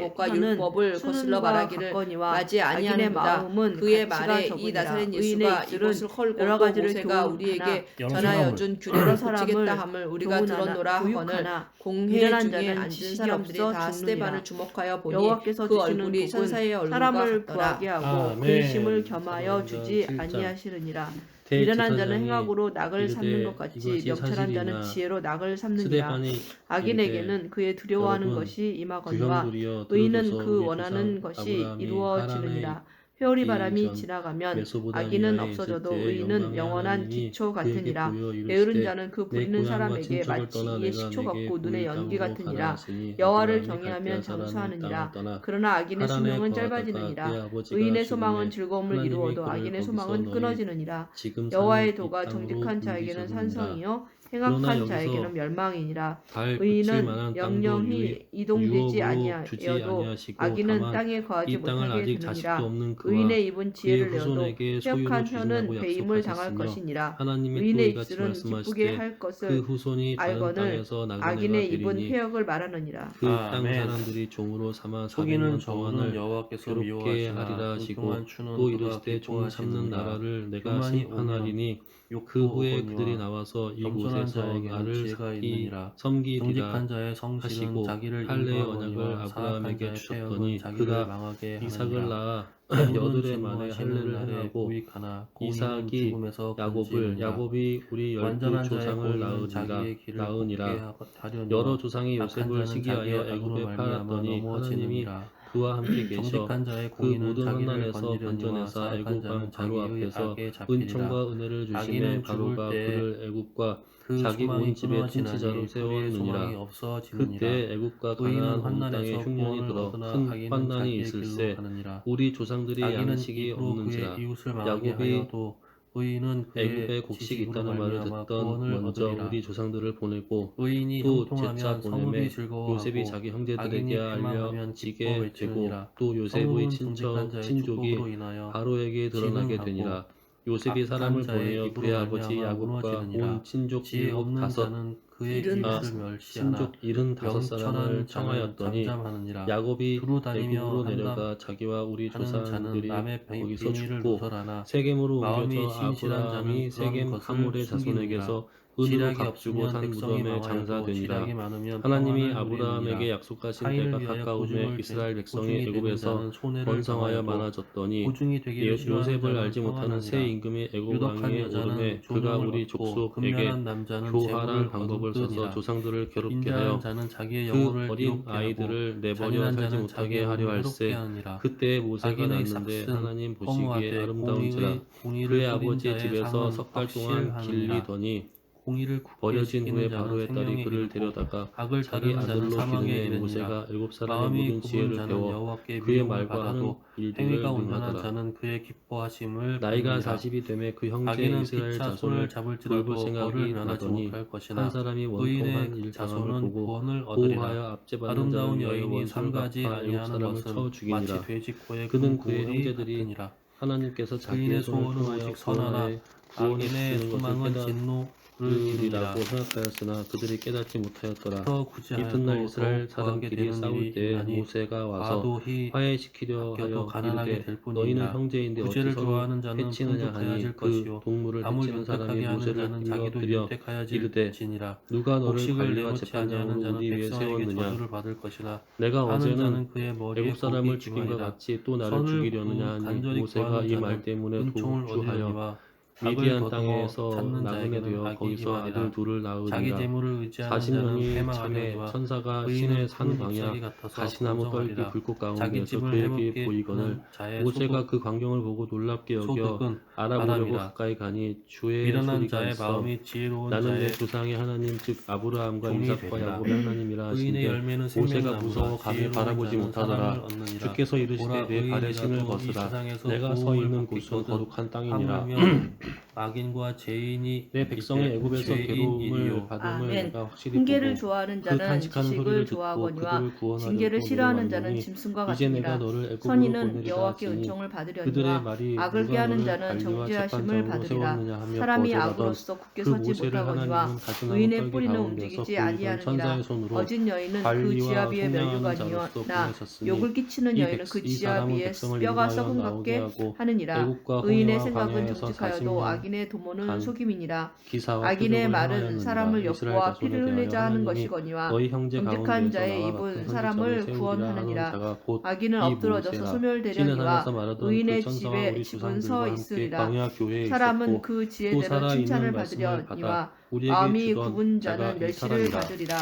Speaker 4: 것과
Speaker 3: 하는
Speaker 4: 율법을 거슬러
Speaker 3: 수능과
Speaker 4: 말하기를
Speaker 3: 받거니와
Speaker 4: 맞이
Speaker 3: 자기네
Speaker 4: 아니하는도다.
Speaker 3: 마음은
Speaker 4: 그의
Speaker 3: 가치가
Speaker 4: 말에 이
Speaker 3: 적으니라.
Speaker 4: 나사렛
Speaker 3: 의인의
Speaker 4: 예수가
Speaker 3: 입술은
Speaker 4: 이것을 헐고
Speaker 3: 여러
Speaker 4: 또
Speaker 3: 가지를
Speaker 4: 모세가
Speaker 3: 교훈하나
Speaker 4: 우리에게
Speaker 1: 영생하물.
Speaker 4: 전하여 준 규례를
Speaker 3: 여러
Speaker 4: 고치겠다
Speaker 3: 사람을
Speaker 4: 함을 우리가 들었노라 하거늘
Speaker 3: 교육하나
Speaker 4: 공회
Speaker 3: 미련한
Speaker 4: 중에
Speaker 3: 자는
Speaker 4: 앉은
Speaker 3: 지식이
Speaker 4: 사람들이
Speaker 3: 없어
Speaker 4: 다 스데반을
Speaker 3: 죽느니라.
Speaker 4: 주목하여 보니
Speaker 3: 여호와께서
Speaker 4: 그
Speaker 3: 주시는
Speaker 4: 얼굴이
Speaker 3: 복은
Speaker 4: 선사의 얼굴과
Speaker 3: 사람을
Speaker 4: 같더라.
Speaker 3: 구하게 하고
Speaker 1: 아멘.
Speaker 3: 근심을 겸하여
Speaker 1: 사도행전
Speaker 3: 주지
Speaker 1: 7장.
Speaker 3: 아니하시느니라.
Speaker 4: 미련한 자는
Speaker 2: 대제사장이
Speaker 4: 행악으로 낙을 삼는
Speaker 2: 이르되
Speaker 4: 것 같이
Speaker 2: 이것이
Speaker 4: 명철한 자는
Speaker 2: 사실이냐.
Speaker 4: 지혜로 낙을 삼느니라.
Speaker 2: 스데반이
Speaker 4: 악인에게는 그의 두려워하는
Speaker 2: 여러분,
Speaker 4: 것이 임하거니와
Speaker 2: 구형들이여
Speaker 4: 의인은
Speaker 2: 들어줘서
Speaker 4: 그
Speaker 2: 우리
Speaker 4: 원하는
Speaker 2: 조상
Speaker 4: 것이
Speaker 2: 아브라함이
Speaker 4: 이루어지느니라. 회오리 바람이
Speaker 2: 전
Speaker 4: 지나가면
Speaker 2: 메소포타미아에
Speaker 4: 악인은
Speaker 2: 있을
Speaker 4: 없어져도
Speaker 2: 때
Speaker 4: 의인은
Speaker 2: 영광의
Speaker 4: 영원한
Speaker 2: 하나님이
Speaker 4: 기초
Speaker 2: 그에게
Speaker 4: 같으니라.
Speaker 2: 보여 이르시되
Speaker 4: 게으른 자는 그
Speaker 2: 내
Speaker 4: 부리는
Speaker 2: 고향과
Speaker 4: 사람에게
Speaker 2: 친척을
Speaker 4: 마치
Speaker 2: 떠나
Speaker 4: 이의
Speaker 2: 내가
Speaker 4: 식초
Speaker 2: 내게
Speaker 4: 같고 눈의
Speaker 2: 보일
Speaker 4: 연기
Speaker 2: 땅으로
Speaker 4: 같으니라.
Speaker 2: 가라 하시니
Speaker 4: 여호와를
Speaker 2: 아브라함이
Speaker 4: 경외하면
Speaker 2: 갈대아 사람의
Speaker 4: 장수하느니라.
Speaker 2: 땅을 떠나
Speaker 4: 그러나 악인의
Speaker 2: 하란에
Speaker 4: 수명은
Speaker 2: 거하다가
Speaker 4: 짧아지느니라.
Speaker 2: 그의 아버지가
Speaker 4: 의인의
Speaker 2: 죽음에
Speaker 4: 소망은 즐거움을
Speaker 2: 하나님이
Speaker 4: 이루어도
Speaker 2: 그를
Speaker 4: 악인의
Speaker 2: 거기서
Speaker 4: 소망은
Speaker 2: 너희
Speaker 4: 끊어지느니라.
Speaker 2: 지금
Speaker 4: 여호와의
Speaker 2: 사는 이
Speaker 4: 도가
Speaker 2: 땅으로
Speaker 4: 정직한 자에게는
Speaker 2: 옮기셨느니라.
Speaker 4: 산성이요
Speaker 2: 그러나
Speaker 4: 행악한
Speaker 2: 여기서
Speaker 4: 자에게는 멸망이니라.
Speaker 2: 발 붙일
Speaker 4: 의인은
Speaker 2: 만한 땅도
Speaker 4: 영영히 이동되지
Speaker 2: 유업으로 주지
Speaker 4: 아니하여도
Speaker 2: 아니하시고
Speaker 4: 악인은
Speaker 2: 다만
Speaker 4: 땅에 거하지
Speaker 2: 이 땅을
Speaker 4: 못하게
Speaker 2: 아직 자식도
Speaker 4: 되느니라.
Speaker 2: 없는 그와
Speaker 4: 의인의 입은
Speaker 2: 그의
Speaker 4: 지혜를 내어도
Speaker 2: 후손에게 소유로
Speaker 4: 해역한
Speaker 2: 주신다고
Speaker 4: 혀는 배임을 당할
Speaker 2: 약속하셨으며
Speaker 4: 것이니라.
Speaker 2: 하나님이 또
Speaker 4: 의인의
Speaker 2: 이같이
Speaker 4: 입술은 기쁘게
Speaker 2: 말씀하시되
Speaker 4: 할
Speaker 2: 그
Speaker 4: 것을
Speaker 2: 후손이 다른
Speaker 4: 알거늘
Speaker 2: 땅에서 나그네가
Speaker 4: 악인의 입은
Speaker 2: 되리니
Speaker 4: 회역을 말하느니라.
Speaker 2: 그 땅
Speaker 1: 아멘.
Speaker 2: 사람들이 종으로 삼아
Speaker 1: 속이는
Speaker 2: 400년
Speaker 1: 저울은
Speaker 2: 동안을
Speaker 1: 여호와께서
Speaker 2: 괴롭게
Speaker 1: 미워하시나
Speaker 2: 하리라 하시고
Speaker 1: 뚱뚱한 추는
Speaker 2: 또
Speaker 1: 그가
Speaker 2: 이르시되 종 삼는
Speaker 1: 기뻐하시느니라.
Speaker 2: 나라를 내가
Speaker 1: 교만이
Speaker 2: 심판하리니
Speaker 1: 욕도
Speaker 2: 그 후에
Speaker 1: 오거니와
Speaker 2: 그들이 나와서
Speaker 1: 겸손한
Speaker 2: 이곳에서
Speaker 1: 자에게는
Speaker 2: 나를
Speaker 1: 지혜가 있느니라.
Speaker 2: 섬기리라
Speaker 1: 정직한 자의 성실은
Speaker 2: 하시고
Speaker 1: 자기를
Speaker 2: 할례의 언약을
Speaker 1: 인도하거니와 사악한
Speaker 2: 아브라함에게
Speaker 1: 자의
Speaker 2: 주셨더니
Speaker 1: 폐역은 자기를
Speaker 2: 그가
Speaker 1: 망하게
Speaker 2: 이삭을
Speaker 1: 하느니라.
Speaker 2: 낳아
Speaker 1: 배부른
Speaker 2: 여드레
Speaker 1: 진노와
Speaker 2: 만에
Speaker 1: 신는
Speaker 2: 할례를
Speaker 1: 날에
Speaker 2: 행하고
Speaker 1: 고익하나 고의는
Speaker 2: 이삭이
Speaker 1: 죽음에서
Speaker 2: 야곱을
Speaker 1: 건지느니라.
Speaker 2: 야곱이 우리 열두
Speaker 1: 완전한 자의
Speaker 2: 조상을
Speaker 1: 고의는 자기의 길을
Speaker 2: 낳으니라.
Speaker 1: 곱게 하려니와
Speaker 2: 여러 조상이
Speaker 1: 악한
Speaker 2: 요셉을
Speaker 1: 자는
Speaker 2: 시기하여
Speaker 1: 자기의 악으로
Speaker 2: 애굽에
Speaker 1: 말미암아
Speaker 2: 팔았더니 하나님이
Speaker 1: 넘어지느니라.
Speaker 2: 그와 함께 계셔
Speaker 1: 정직한 자의
Speaker 2: 그
Speaker 1: 공의는
Speaker 2: 모든
Speaker 1: 자기를
Speaker 2: 환난에서
Speaker 1: 건지려니와
Speaker 2: 건져내사
Speaker 1: 사악한
Speaker 2: 애굽
Speaker 1: 자는
Speaker 2: 왕 바로
Speaker 1: 자기의
Speaker 2: 앞에서
Speaker 1: 악에 잡히리라.
Speaker 2: 은총과 은혜를 주심에
Speaker 1: 악인은
Speaker 2: 바로가
Speaker 1: 죽을 때에
Speaker 2: 그를 애굽과
Speaker 1: 그
Speaker 2: 자기
Speaker 1: 소망이
Speaker 2: 온 집의
Speaker 1: 끊어지나니
Speaker 2: 통치자로
Speaker 1: 그의 소망이
Speaker 2: 세웠느니라.
Speaker 1: 없어지느니라.
Speaker 2: 그때 애굽과
Speaker 1: 의인은
Speaker 2: 가나안 온 땅에
Speaker 1: 환난에서
Speaker 2: 흉년이
Speaker 1: 구원을
Speaker 2: 들어
Speaker 1: 얻으나
Speaker 2: 큰
Speaker 1: 악인은
Speaker 2: 환난이
Speaker 1: 자기의
Speaker 2: 있을세
Speaker 1: 길로 가느니라.
Speaker 2: 우리 조상들이
Speaker 1: 악인은
Speaker 2: 양식이
Speaker 1: 입으로
Speaker 2: 없는지라.
Speaker 1: 그의 이웃을 망하게
Speaker 2: 야곱이
Speaker 1: 하여도 의인은
Speaker 2: 애굽에
Speaker 1: 그의
Speaker 2: 곡식이
Speaker 1: 지식으로
Speaker 2: 있다는 말을
Speaker 1: 말미암아
Speaker 2: 듣던
Speaker 1: 구원을
Speaker 2: 먼저
Speaker 1: 얻으리라.
Speaker 2: 우리 조상들을 보내고
Speaker 1: 의인이
Speaker 2: 또
Speaker 1: 형통하면
Speaker 2: 제차
Speaker 1: 성읍이
Speaker 2: 보내매
Speaker 1: 즐거워하고
Speaker 2: 요셉이 자기
Speaker 1: 악인이
Speaker 2: 형제들에게
Speaker 1: 패망하면 기뻐
Speaker 2: 알려지게 되고
Speaker 1: 외치느니라.
Speaker 2: 또 요셉의
Speaker 1: 성읍은 정직한 자의
Speaker 2: 친족이
Speaker 1: 축복으로 인하여
Speaker 2: 바로에게 드러나게
Speaker 1: 진흥하고
Speaker 2: 되니라. 요셉이
Speaker 1: 악한
Speaker 2: 사람을
Speaker 1: 자의
Speaker 2: 보내어
Speaker 1: 입으로
Speaker 2: 그의 아버지
Speaker 1: 말미암아
Speaker 2: 야곱과
Speaker 1: 무너지느니라.
Speaker 2: 온 친족
Speaker 1: 지혜
Speaker 2: 일곱
Speaker 1: 없는
Speaker 2: 다섯
Speaker 1: 자는 그의
Speaker 4: 일흔
Speaker 1: 이웃을
Speaker 4: 다섯.
Speaker 1: 멸시하나
Speaker 2: 친족 75 사람을
Speaker 1: 명철한 자는
Speaker 2: 청하였더니
Speaker 1: 잠잠하느니라.
Speaker 2: 야곱이
Speaker 1: 두루 다니며
Speaker 2: 애굽으로 내려가 자기와 우리
Speaker 1: 하는 자는
Speaker 2: 조상들이
Speaker 1: 남의
Speaker 2: 거기서
Speaker 1: 비밀을
Speaker 2: 죽고
Speaker 1: 누설하나
Speaker 2: 세겜으로
Speaker 1: 마음이
Speaker 2: 옮겨져
Speaker 1: 신실한
Speaker 2: 아브라함이
Speaker 1: 자는 그런
Speaker 2: 세겜
Speaker 1: 것을
Speaker 2: 하몰의
Speaker 1: 숨기느니라.
Speaker 2: 자손에게서 은으로
Speaker 1: 지략이
Speaker 2: 값주고
Speaker 1: 없으면
Speaker 2: 산
Speaker 1: 백성이
Speaker 2: 무덤에
Speaker 1: 망하여도
Speaker 2: 장사되니라.
Speaker 1: 지략이 많으면
Speaker 2: 하나님이
Speaker 1: 평안을
Speaker 2: 아브라함에게
Speaker 1: 누리느니라.
Speaker 2: 약속하신
Speaker 1: 하인을
Speaker 2: 때가
Speaker 1: 위하여
Speaker 2: 가까우매
Speaker 1: 고중을
Speaker 2: 이스라엘 백성이
Speaker 1: 고중이 되는
Speaker 2: 애굽에서
Speaker 1: 자는 손해를
Speaker 2: 번성하여
Speaker 1: 당하여도
Speaker 2: 많아졌더니
Speaker 1: 고중이 되기를 싫어하는
Speaker 2: 요셉을
Speaker 1: 자는
Speaker 2: 알지 못하는 새
Speaker 1: 평안하니라.
Speaker 2: 임금이 애굽
Speaker 1: 유덕한
Speaker 2: 왕위에
Speaker 1: 여자는
Speaker 2: 오르매 그가
Speaker 1: 존영을
Speaker 2: 우리
Speaker 1: 얻고
Speaker 2: 족속에게
Speaker 1: 근면한 남자는
Speaker 2: 교활한
Speaker 1: 재물을
Speaker 2: 방법을 써서
Speaker 1: 얻으니라.
Speaker 2: 조상들을 괴롭게
Speaker 1: 인자한
Speaker 2: 하여
Speaker 1: 자는 자기의
Speaker 2: 그
Speaker 1: 영혼을
Speaker 2: 어린
Speaker 1: 이롭게 하고
Speaker 2: 아이들을 내버려
Speaker 1: 잔인한
Speaker 2: 살지
Speaker 1: 자는
Speaker 2: 못하게
Speaker 1: 자기의
Speaker 2: 하려
Speaker 1: 몸을
Speaker 2: 할세.
Speaker 1: 해롭게 하느니라.
Speaker 2: 그때 모세가
Speaker 1: 악인의
Speaker 2: 났는데
Speaker 1: 삭슨
Speaker 2: 하나님 보시기에
Speaker 1: 허무하되
Speaker 2: 아름다운지라
Speaker 1: 공의를
Speaker 2: 그의
Speaker 1: 꾸린
Speaker 2: 아버지
Speaker 1: 자의
Speaker 2: 집에서
Speaker 1: 상은
Speaker 2: 석 달 동안
Speaker 1: 확실하느니라.
Speaker 2: 길리더니
Speaker 1: 공의를 굳게
Speaker 2: 버려진 후에
Speaker 1: 지키는 자는
Speaker 2: 바로의 딸이
Speaker 1: 생명에
Speaker 2: 그를
Speaker 1: 이르고
Speaker 2: 데려다가
Speaker 1: 악을
Speaker 2: 자기
Speaker 1: 따르는 자는
Speaker 2: 아들로
Speaker 1: 사망에
Speaker 2: 기르매
Speaker 1: 이르니라.
Speaker 2: 모세가 일곱 사람의
Speaker 1: 마음이
Speaker 2: 모든
Speaker 1: 굽은
Speaker 2: 지혜를
Speaker 1: 자는
Speaker 2: 배워
Speaker 1: 여호와께
Speaker 2: 그의
Speaker 1: 미움을
Speaker 2: 말과 하는
Speaker 1: 받아도
Speaker 2: 일들을
Speaker 1: 행위가 온전한
Speaker 2: 능하더라.
Speaker 1: 자는 그의 기뻐하심을
Speaker 2: 나이가
Speaker 1: 받느니라.
Speaker 2: 40이 되매 그 형제
Speaker 1: 악인은
Speaker 2: 이스라엘
Speaker 1: 피차
Speaker 2: 자손을
Speaker 1: 손을 잡을지라도
Speaker 2: 돌볼
Speaker 1: 벌을
Speaker 2: 생각이
Speaker 1: 면하지
Speaker 2: 나더니
Speaker 1: 못할 것이나
Speaker 2: 한 사람이 원통한
Speaker 1: 의인의
Speaker 2: 일 당함을
Speaker 1: 자손은
Speaker 2: 보고
Speaker 1: 구원을 얻으리라.
Speaker 2: 보호하여 압제받는
Speaker 1: 아름다운
Speaker 2: 자를 위하여
Speaker 1: 여인이
Speaker 2: 원수를
Speaker 1: 삼가지
Speaker 2: 갚아 애국
Speaker 1: 아니하는
Speaker 2: 사람을
Speaker 1: 것은
Speaker 2: 쳐
Speaker 1: 마치
Speaker 2: 죽이니라.
Speaker 1: 돼지코의
Speaker 2: 그는
Speaker 1: 큰
Speaker 2: 그의
Speaker 1: 고리
Speaker 2: 형제들이
Speaker 1: 같으니라.
Speaker 2: 하나님께서 자기의
Speaker 1: 의인의
Speaker 2: 손을
Speaker 1: 소원은
Speaker 2: 통하여
Speaker 1: 오직 선하나
Speaker 2: 구원해
Speaker 1: 악인의
Speaker 2: 주시는 것을
Speaker 1: 소망은 진노를 이루니라.
Speaker 2: 깨달으리라고 생각하였으나 그들이 깨닫지 못하였더라.
Speaker 1: 더 구제하여도
Speaker 2: 이튿날 이스라엘
Speaker 1: 더욱 구하게
Speaker 2: 사람끼리
Speaker 1: 되는
Speaker 2: 싸울
Speaker 1: 일이
Speaker 2: 때
Speaker 1: 있나니
Speaker 2: 모세가 와서
Speaker 1: 과도히
Speaker 2: 화해시키려
Speaker 1: 아껴도
Speaker 2: 하여
Speaker 1: 가난하게
Speaker 2: 이르되
Speaker 1: 될
Speaker 2: 너희는
Speaker 1: 뿐이니라.
Speaker 2: 형제인데 어찌
Speaker 1: 구제를
Speaker 2: 서로
Speaker 1: 좋아하는 자는
Speaker 2: 해치느냐 하니
Speaker 1: 풍족하여질
Speaker 2: 그
Speaker 1: 것이요
Speaker 2: 동물을
Speaker 1: 남을
Speaker 2: 해치는 사람이
Speaker 1: 윤택하게 하는
Speaker 2: 모세를
Speaker 1: 자는 자기도
Speaker 2: 불러들여 이르되
Speaker 1: 윤택하여질지니라.
Speaker 2: 누가 너를
Speaker 1: 곡식을
Speaker 2: 관리와
Speaker 1: 내놓지 아니하는
Speaker 2: 재판장으로
Speaker 1: 자는
Speaker 2: 우리 위에
Speaker 1: 백성에게
Speaker 2: 세웠느냐.
Speaker 1: 저주를 받을 것이나
Speaker 2: 내가
Speaker 1: 하는
Speaker 2: 어제는
Speaker 1: 자는 그의 머리에
Speaker 2: 애굽 사람을
Speaker 1: 복이
Speaker 2: 죽인 것
Speaker 1: 기만이라.
Speaker 2: 같이 또 나를
Speaker 1: 선을
Speaker 2: 죽이려느냐 하니
Speaker 1: 간절히
Speaker 2: 모세가
Speaker 1: 구하는
Speaker 2: 이 말
Speaker 1: 자는
Speaker 2: 때문에
Speaker 1: 은총을
Speaker 2: 도주하여
Speaker 1: 얻으려니와 악을
Speaker 2: 미디안
Speaker 1: 더듬어
Speaker 2: 땅에서
Speaker 1: 찾는
Speaker 2: 나그네
Speaker 1: 자에게는
Speaker 2: 되어
Speaker 1: 악이
Speaker 2: 거기서
Speaker 1: 기만이라.
Speaker 2: 아들 둘을
Speaker 1: 자기
Speaker 2: 낳으리라.
Speaker 1: 재물을 의지하는 자는
Speaker 2: 40년이 참에
Speaker 1: 패망하려니와
Speaker 2: 천사가
Speaker 1: 의인은
Speaker 2: 신의 산
Speaker 1: 푸른
Speaker 2: 광야
Speaker 1: 잎사귀 같아서
Speaker 2: 가시나무 떨기
Speaker 1: 번성하리라.
Speaker 2: 불꽃
Speaker 1: 자기
Speaker 2: 가운데에서
Speaker 1: 집을
Speaker 2: 그에게
Speaker 1: 해롭게
Speaker 2: 보이거늘
Speaker 1: 여기는 자의
Speaker 2: 모세가 그 광경을 보고 놀랍게 여겨
Speaker 1: 소득은
Speaker 2: 알아보려고
Speaker 1: 바람이라.
Speaker 2: 가까이 가니 주의
Speaker 1: 미련한
Speaker 2: 소리가
Speaker 1: 자의
Speaker 2: 있어
Speaker 1: 마음이 지혜로운
Speaker 2: 나는 내
Speaker 1: 자의
Speaker 2: 조상의 하나님 즉 아브라함과
Speaker 1: 종이
Speaker 2: 이삭과
Speaker 1: 되리라.
Speaker 2: 야곱의 하나님이라
Speaker 1: 의인의
Speaker 2: 하시는데
Speaker 1: 열매는
Speaker 2: 모세가
Speaker 1: 생명나무라.
Speaker 2: 무서워 감히
Speaker 1: 지혜로운
Speaker 2: 바라보지
Speaker 1: 자는
Speaker 2: 못하더라.
Speaker 1: 사랑을 얻느니라.
Speaker 2: 주께서 이르시되
Speaker 1: 보라,
Speaker 2: 내 발의
Speaker 1: 의인이라도
Speaker 2: 신을
Speaker 1: 이
Speaker 2: 벗으라.
Speaker 1: 세상에서
Speaker 2: 내가 서
Speaker 1: 고음을
Speaker 2: 있는 곳은
Speaker 1: 받겠거든.
Speaker 2: 거룩한 땅이니라.
Speaker 1: 하물며 악인과 죄인이
Speaker 2: 내 백성이
Speaker 1: 이제
Speaker 2: 애굽에서 괴로움을
Speaker 1: 죄인이요.
Speaker 2: 받음을
Speaker 4: 아멘.
Speaker 2: 내가 확실히
Speaker 4: 훈계를
Speaker 2: 보고
Speaker 4: 좋아하는
Speaker 2: 그
Speaker 4: 자는
Speaker 2: 탄식하는
Speaker 4: 지식을
Speaker 2: 소리를 듣고
Speaker 4: 좋아하거니와
Speaker 2: 그들을 구원하려고
Speaker 4: 징계를 싫어하는 자는
Speaker 2: 내려왔노니
Speaker 4: 짐승과
Speaker 2: 이제 내가
Speaker 4: 같으니라.
Speaker 2: 너를 애굽으로
Speaker 4: 선인은
Speaker 2: 보내리라
Speaker 4: 여호와께
Speaker 2: 하시니
Speaker 4: 은총을
Speaker 2: 그들의
Speaker 4: 받으려니와
Speaker 2: 말이
Speaker 4: 악을
Speaker 2: 누가
Speaker 4: 피하는
Speaker 2: 너를
Speaker 4: 자는
Speaker 2: 관리와
Speaker 4: 정죄하심을
Speaker 2: 재판장으로
Speaker 4: 받으리라.
Speaker 2: 세웠느냐 하며
Speaker 4: 사람이
Speaker 2: 거절하던
Speaker 4: 악으로서 굳게
Speaker 2: 그
Speaker 4: 서지
Speaker 2: 모세를
Speaker 4: 못하거니와
Speaker 2: 하나님은 가시나무
Speaker 4: 의인의
Speaker 2: 떨기
Speaker 4: 뿌리는
Speaker 2: 가운데서
Speaker 4: 움직이지
Speaker 2: 보이던
Speaker 4: 아니하느니라.
Speaker 2: 천사의 손으로
Speaker 4: 어진 여인은 그
Speaker 2: 관리와
Speaker 4: 지하 위에
Speaker 2: 속량하는
Speaker 4: 멸류관이요
Speaker 2: 자로서
Speaker 4: 나
Speaker 2: 보내셨으니
Speaker 4: 욕을 끼치는
Speaker 2: 이
Speaker 4: 여인은 그
Speaker 2: 이
Speaker 4: 지하
Speaker 2: 사람은
Speaker 4: 위에
Speaker 2: 백성을
Speaker 4: 뼈가
Speaker 2: 인도하여
Speaker 4: 썩은
Speaker 2: 나오게
Speaker 4: 같게
Speaker 2: 하고
Speaker 4: 하느니라.
Speaker 2: 애국과
Speaker 4: 의인의
Speaker 2: 홍해와
Speaker 4: 생각은
Speaker 2: 광야에서
Speaker 4: 정직하여도
Speaker 2: 40년
Speaker 3: 악인의 도모는
Speaker 2: 간,
Speaker 3: 속임이니라.
Speaker 2: 기사와
Speaker 3: 악인의
Speaker 2: 표적을
Speaker 3: 말은
Speaker 2: 행하였느니라.
Speaker 3: 사람을
Speaker 2: 이스라엘
Speaker 3: 엿보아
Speaker 2: 자손에
Speaker 3: 피를
Speaker 2: 대하여
Speaker 3: 흘리자 하는
Speaker 2: 하나님이
Speaker 3: 것이거니와
Speaker 2: 너희 형제
Speaker 3: 정직한
Speaker 2: 가운데에서
Speaker 3: 자의
Speaker 2: 나와
Speaker 3: 입은
Speaker 2: 같은
Speaker 3: 사람을
Speaker 2: 선지자를 세우리라 하는
Speaker 3: 구원하느니라.
Speaker 2: 자가 곧
Speaker 3: 악인은
Speaker 2: 이
Speaker 3: 엎드러져서
Speaker 2: 모세라.
Speaker 3: 소멸되려니와
Speaker 2: 시내산에서 말하던 그
Speaker 3: 의인의
Speaker 2: 천사와
Speaker 3: 집에
Speaker 2: 우리
Speaker 3: 집은
Speaker 2: 조상들과
Speaker 3: 서
Speaker 2: 함께
Speaker 3: 있으리라.
Speaker 2: 광야 교회에
Speaker 3: 사람은
Speaker 2: 있었고
Speaker 3: 그
Speaker 2: 또
Speaker 3: 지혜대로
Speaker 2: 살아있는
Speaker 3: 칭찬을
Speaker 2: 말씀을
Speaker 3: 받으려니와
Speaker 2: 받아 우리에게
Speaker 3: 마음이
Speaker 2: 주던
Speaker 3: 굽은
Speaker 2: 자가
Speaker 3: 자는
Speaker 2: 이
Speaker 3: 멸시를
Speaker 2: 사람이라.
Speaker 3: 받으리라.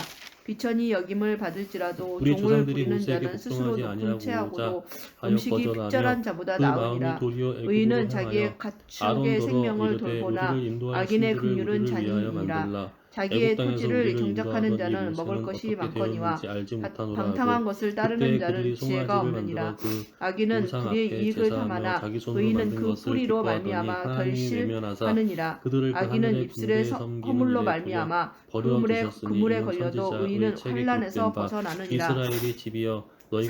Speaker 3: 비천이 여김을 받을지라도
Speaker 2: 우리
Speaker 3: 종을
Speaker 2: 조상들이
Speaker 3: 부리는
Speaker 2: 모세에게
Speaker 3: 자는 스스로
Speaker 2: 복종하지
Speaker 3: 높은
Speaker 2: 아니하고자
Speaker 3: 채하고도
Speaker 2: 하여
Speaker 3: 음식이
Speaker 2: 거절하며
Speaker 3: fik절한 자보다
Speaker 2: 그 마음이
Speaker 3: 나으니라.
Speaker 2: 도리어 애굽으로
Speaker 3: 의인은
Speaker 2: 향하여
Speaker 3: 자기의 가축의
Speaker 2: 아론더러
Speaker 3: 생명을
Speaker 2: 이르되
Speaker 3: 돌보나
Speaker 2: 우리를 인도할
Speaker 3: 악인의
Speaker 2: 신들을
Speaker 3: 긍휼은
Speaker 2: 우리를 위하여
Speaker 3: 잔인이니라.
Speaker 2: 만들라.
Speaker 3: 자기의
Speaker 2: 애굽 땅에서
Speaker 3: 토지를
Speaker 2: 우리를
Speaker 3: 정작하는
Speaker 2: 인도하던 이
Speaker 3: 자는 먹을
Speaker 2: 모세는
Speaker 3: 것이
Speaker 2: 어떻게
Speaker 3: 많거니와
Speaker 2: 되었는지 알지 못하노라
Speaker 3: 방탕한
Speaker 2: 하고
Speaker 3: 것을 따르는
Speaker 2: 그때
Speaker 3: 자는
Speaker 2: 그들이
Speaker 3: 지혜가
Speaker 2: 송아지를
Speaker 3: 없느니라.
Speaker 2: 만들어 그
Speaker 3: 악인은
Speaker 2: 우상
Speaker 3: 불의
Speaker 2: 앞에
Speaker 3: 이익을
Speaker 2: 제사하며
Speaker 3: 삼하나
Speaker 2: 자기 손으로
Speaker 3: 의인은
Speaker 2: 만든
Speaker 3: 그
Speaker 2: 것을
Speaker 3: 뿌리로
Speaker 2: 기뻐하더니
Speaker 3: 말미암아
Speaker 2: 하나님이 외면하사
Speaker 3: 결실하느니라.
Speaker 2: 그들을 그
Speaker 3: 악인은
Speaker 2: 하늘의
Speaker 3: 입술의
Speaker 2: 붕대에 섬기는
Speaker 3: 허물로
Speaker 2: 일에
Speaker 3: 말미암아
Speaker 2: 버려 두셨으니
Speaker 3: 그물에
Speaker 2: 이는
Speaker 3: 걸려도
Speaker 2: 선지자의
Speaker 3: 의인은
Speaker 2: 책에
Speaker 3: 환란에서
Speaker 2: 기록된 바
Speaker 3: 벗어나느니라.
Speaker 2: 이스라엘의 집이여 너희가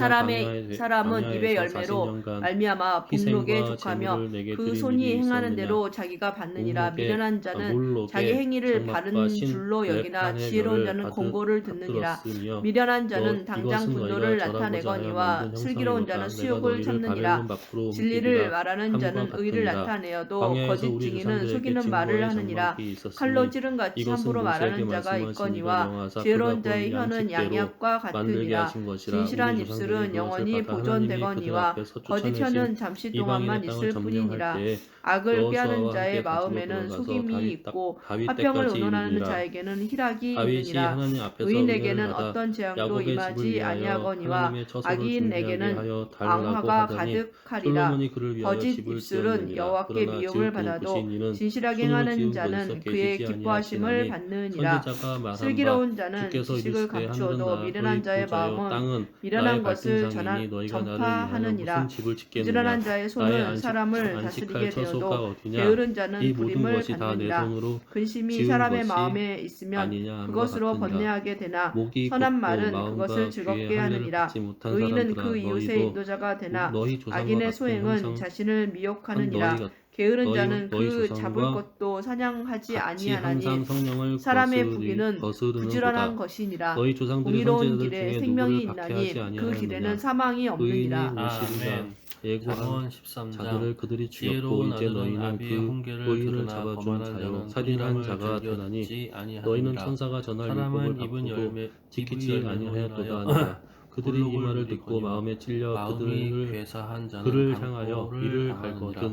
Speaker 3: 사람은 입의
Speaker 2: 광야에서
Speaker 3: 열매로
Speaker 2: 40년간
Speaker 3: 말미암아 복록에
Speaker 2: 희생과
Speaker 3: 족하며
Speaker 2: 제물을 내게
Speaker 3: 그
Speaker 2: 드린
Speaker 3: 손이
Speaker 2: 일이
Speaker 3: 행하는
Speaker 2: 있었느냐.
Speaker 3: 대로 자기가 받느니라.
Speaker 2: 목록에,
Speaker 3: 미련한 자는
Speaker 2: 몰록에
Speaker 3: 자기 행위를
Speaker 2: 장막과
Speaker 3: 바른
Speaker 2: 신
Speaker 3: 줄로 여기나
Speaker 2: 랩판의
Speaker 3: 지혜로운
Speaker 2: 멸을
Speaker 3: 자는 공고를 듣느니라.
Speaker 2: 받들었으며
Speaker 3: 미련한 자는 당장
Speaker 2: 이것은
Speaker 3: 분노를
Speaker 2: 너희가 절하고자 하여
Speaker 3: 나타내거니와
Speaker 2: 만든
Speaker 3: 슬기로운
Speaker 2: 형상이로다.
Speaker 3: 자는
Speaker 2: 내가
Speaker 3: 수욕을
Speaker 2: 너희를
Speaker 3: 참느니라.
Speaker 2: 바벨론 밖으로
Speaker 3: 진리를
Speaker 2: 옮기리라.
Speaker 3: 말하는
Speaker 2: 함과
Speaker 3: 자는 의를
Speaker 2: 같으니라.
Speaker 3: 나타내어도
Speaker 2: 광야에서
Speaker 3: 거짓
Speaker 2: 우리
Speaker 3: 증인은
Speaker 2: 조상들에게
Speaker 3: 속이는 말을
Speaker 2: 증거의
Speaker 3: 하느니라.
Speaker 2: 장막이 있었으니
Speaker 3: 칼로 찌른같이
Speaker 2: 이것은
Speaker 3: 함부로
Speaker 2: 모세에게
Speaker 3: 말하는 자가
Speaker 2: 말씀하신 이가
Speaker 3: 있거니와
Speaker 2: 명하사
Speaker 3: 지혜로운
Speaker 2: 그가
Speaker 3: 자의
Speaker 2: 본
Speaker 3: 혀는
Speaker 2: 양식대로
Speaker 3: 양약과
Speaker 2: 만들게
Speaker 3: 같으니라.
Speaker 2: 하신 것이라.
Speaker 3: 진실한
Speaker 2: 우리
Speaker 3: 입술은
Speaker 2: 조상들이
Speaker 3: 영원히
Speaker 2: 그것을 받아 하나님이 그들
Speaker 3: 보존되거니와
Speaker 2: 앞에서
Speaker 3: 거짓
Speaker 2: 쫓아내신
Speaker 3: 혀는 잠시 동안만
Speaker 2: 이방인의 땅을
Speaker 3: 있을
Speaker 2: 점령할
Speaker 3: 뿐이니라.
Speaker 2: 때에
Speaker 3: 악을 꾀하는
Speaker 2: 여호수아와
Speaker 3: 자의
Speaker 2: 함께 가지고
Speaker 3: 마음에는
Speaker 2: 들어가서
Speaker 3: 속임이 있고
Speaker 2: 다윗
Speaker 3: 화평을
Speaker 2: 때까지
Speaker 3: 의논하는
Speaker 2: 이르니라.
Speaker 3: 자에게는 희락이
Speaker 2: 다윗이
Speaker 3: 있느니라.
Speaker 2: 하나님 앞에서
Speaker 3: 의인에게는
Speaker 2: 은혜를 받아
Speaker 3: 어떤 재앙도
Speaker 2: 야곱의 집을
Speaker 3: 임하지
Speaker 2: 위하여
Speaker 3: 아니하거니와
Speaker 2: 하나님의 처소를 준비하게
Speaker 3: 악인에게는
Speaker 2: 하여 달라고
Speaker 3: 앙화가
Speaker 2: 하더니
Speaker 3: 가득하리라.
Speaker 2: 솔로몬이 그를 위하여
Speaker 3: 거짓
Speaker 2: 집을
Speaker 3: 입술은
Speaker 2: 지었느니라.
Speaker 3: 여호와께
Speaker 2: 그러나
Speaker 3: 미움을
Speaker 2: 지을
Speaker 3: 받아도
Speaker 2: 도우신 이는
Speaker 3: 진실하게
Speaker 2: 손으로
Speaker 3: 행하는
Speaker 2: 지은
Speaker 3: 자는
Speaker 2: 거에서
Speaker 3: 그의
Speaker 2: 계시지
Speaker 3: 기뻐하심을
Speaker 2: 아니하시나니
Speaker 3: 받느니라.
Speaker 2: 선지자가 말한 바
Speaker 3: 슬기로운 자는
Speaker 2: 주께서
Speaker 3: 지식을
Speaker 2: 이르시되
Speaker 3: 감추어도
Speaker 2: 하늘은
Speaker 3: 미련한
Speaker 2: 나의
Speaker 3: 자의
Speaker 2: 보좌여
Speaker 3: 마음은
Speaker 2: 땅은
Speaker 3: 미련한
Speaker 2: 나의
Speaker 3: 것을
Speaker 2: 발등상이니 너희가 나를 위하여
Speaker 3: 전파하느니라.
Speaker 2: 무슨 집을 짓겠느냐.
Speaker 3: 부지런한 자의
Speaker 2: 나의
Speaker 3: 손은 사람을
Speaker 2: 안식할
Speaker 3: 다스리게
Speaker 2: 처소가
Speaker 3: 되어도
Speaker 2: 어디냐.
Speaker 3: 게으른
Speaker 2: 이
Speaker 3: 자는
Speaker 2: 모든
Speaker 3: 부림을
Speaker 2: 것이 다 내
Speaker 3: 받느니라.
Speaker 2: 손으로
Speaker 3: 근심이
Speaker 2: 지은
Speaker 3: 사람의
Speaker 2: 것이
Speaker 3: 마음에 있으면
Speaker 2: 아니냐 함과
Speaker 3: 그것으로
Speaker 2: 같으니라.
Speaker 3: 번뇌하게 되나
Speaker 2: 목이
Speaker 3: 선한
Speaker 2: 곧고
Speaker 3: 말은
Speaker 2: 마음과
Speaker 3: 그것을
Speaker 2: 귀에
Speaker 3: 즐겁게
Speaker 2: 할례를
Speaker 3: 하느니라.
Speaker 2: 받지 못한
Speaker 3: 의인은
Speaker 2: 사람들아
Speaker 3: 그 이웃의
Speaker 2: 너희도
Speaker 3: 인도자가 되나
Speaker 2: 너희 조상과
Speaker 3: 악인의
Speaker 2: 같은
Speaker 3: 소행은
Speaker 2: 형상
Speaker 3: 자신을 미혹하느니라.
Speaker 2: 너희
Speaker 3: 게으른 자는
Speaker 2: 너희
Speaker 3: 그
Speaker 2: 조상과
Speaker 3: 잡을 것도 사냥하지
Speaker 2: 같이 항상
Speaker 3: 아니하나니
Speaker 2: 성령을
Speaker 3: 사람의 부귀는
Speaker 2: 거스르는
Speaker 3: 부지런한
Speaker 2: 보다.
Speaker 3: 것이니라.
Speaker 2: 너희 조상들이
Speaker 3: 공의로운
Speaker 2: 선지자들
Speaker 3: 길에
Speaker 2: 중에
Speaker 3: 생명이
Speaker 2: 누구를 박해하지
Speaker 3: 있나니 그
Speaker 2: 아니하였느냐.
Speaker 3: 길에는 사망이
Speaker 2: 의인이
Speaker 3: 없느니라.
Speaker 2: 오시리라.
Speaker 1: 아멘.
Speaker 2: 예고한
Speaker 1: 잠언 13장.
Speaker 2: 자들을 그들이 죽였고
Speaker 1: 지혜로운
Speaker 2: 이제
Speaker 1: 아들은
Speaker 2: 너희는
Speaker 1: 아비의
Speaker 2: 그
Speaker 1: 훈계를
Speaker 2: 의인을
Speaker 1: 들으나
Speaker 2: 잡아준
Speaker 1: 거만한
Speaker 2: 자요
Speaker 1: 자는
Speaker 2: 살인한
Speaker 1: 불의함을
Speaker 2: 자가 되나니
Speaker 1: 즐겼지 아니하느니라.
Speaker 2: 너희는 천사가 전할 율법을
Speaker 1: 사람은
Speaker 2: 바꾸도 지키지
Speaker 1: 입은
Speaker 2: 아니하였도다
Speaker 1: 열매로
Speaker 2: 하니라. 그들이 이
Speaker 1: 볼록을
Speaker 2: 말을 듣고
Speaker 1: 누리거니와
Speaker 2: 마음에 찔려
Speaker 1: 마음이
Speaker 2: 그들을
Speaker 1: 괴사한 자는
Speaker 2: 그를
Speaker 1: 강포를
Speaker 2: 향하여 이를
Speaker 1: 당하느니라.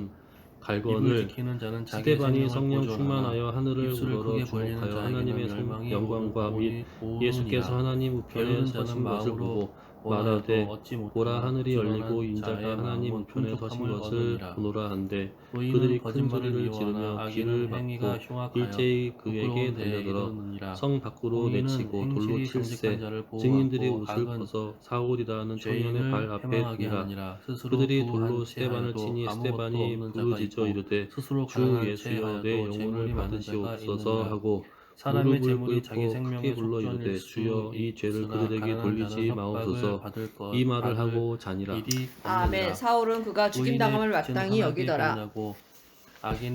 Speaker 2: 갈거늘
Speaker 1: 입을 지키는 자는 자기
Speaker 2: 스데반이
Speaker 1: 생명을
Speaker 2: 성령
Speaker 1: 보존하나
Speaker 2: 충만하여 하늘을
Speaker 1: 입술을
Speaker 2: 우러러
Speaker 1: 크게 벌리는
Speaker 2: 주목하여
Speaker 1: 자에게는
Speaker 2: 하나님의
Speaker 1: 멸망이
Speaker 2: 영광과 및 예수께서 하나님 우편에
Speaker 1: 게으른
Speaker 2: 서신
Speaker 1: 자는
Speaker 2: 것을
Speaker 1: 마음으로
Speaker 2: 보고
Speaker 1: 원하여도
Speaker 2: 말하되
Speaker 1: 얻지 못하나
Speaker 2: 보라 하늘이 열리고
Speaker 1: 부지런한
Speaker 2: 인자가
Speaker 1: 자의
Speaker 2: 하나님
Speaker 1: 마음은
Speaker 2: 우편에 서신
Speaker 1: 풍족함을
Speaker 2: 것을
Speaker 1: 얻으니라.
Speaker 2: 보노라 한데
Speaker 1: 의인은
Speaker 2: 그들이 큰
Speaker 1: 거짓말을
Speaker 2: 소리를
Speaker 1: 미워하나
Speaker 2: 지르며
Speaker 1: 악인은
Speaker 2: 귀를
Speaker 1: 행위가
Speaker 2: 막고
Speaker 1: 흉악하여
Speaker 2: 일제히 그에게
Speaker 1: 부끄러운 데에
Speaker 2: 달려들어
Speaker 1: 이르느니라.
Speaker 2: 성 밖으로
Speaker 1: 의인은
Speaker 2: 내치고 돌로
Speaker 1: 행실이 정직한
Speaker 2: 칠세
Speaker 1: 자를 보호하고
Speaker 2: 증인들이 옷을
Speaker 1: 악은
Speaker 2: 벗어 사울이라는 청년의 발
Speaker 1: 죄인을
Speaker 2: 앞에
Speaker 1: 해망하게
Speaker 2: 두니라.
Speaker 1: 하느니라. 스스로
Speaker 2: 그들이
Speaker 1: 부한
Speaker 2: 돌로 스데반을
Speaker 1: 채하여도
Speaker 2: 치니
Speaker 1: 아무것도
Speaker 2: 스데반이
Speaker 1: 없는 자가
Speaker 2: 부르짖어
Speaker 1: 있고
Speaker 2: 이르되
Speaker 1: 스스로
Speaker 2: 주
Speaker 1: 가난한
Speaker 2: 예수여
Speaker 1: 채하여도
Speaker 2: 내 영혼을
Speaker 1: 재물이 많은 자가
Speaker 2: 받으시옵소서
Speaker 1: 있느니라.
Speaker 2: 하고
Speaker 1: 사람의
Speaker 2: 무릎을
Speaker 1: 재물이 자기
Speaker 2: 꿇고
Speaker 1: 생명의
Speaker 2: 크게 불러
Speaker 1: 속전일
Speaker 2: 이르되
Speaker 1: 수
Speaker 2: 주여 이 죄를
Speaker 1: 있으나
Speaker 2: 그들에게
Speaker 1: 가난한
Speaker 2: 돌리지
Speaker 1: 자는
Speaker 2: 마옵소서
Speaker 1: 협박을 받을 것
Speaker 2: 이 말을
Speaker 1: 받을
Speaker 2: 하고 자니라.
Speaker 1: 일이
Speaker 4: 아멘.
Speaker 1: 없느니라.
Speaker 4: 사울은 그가 죽임당함을 마땅히 여기더라.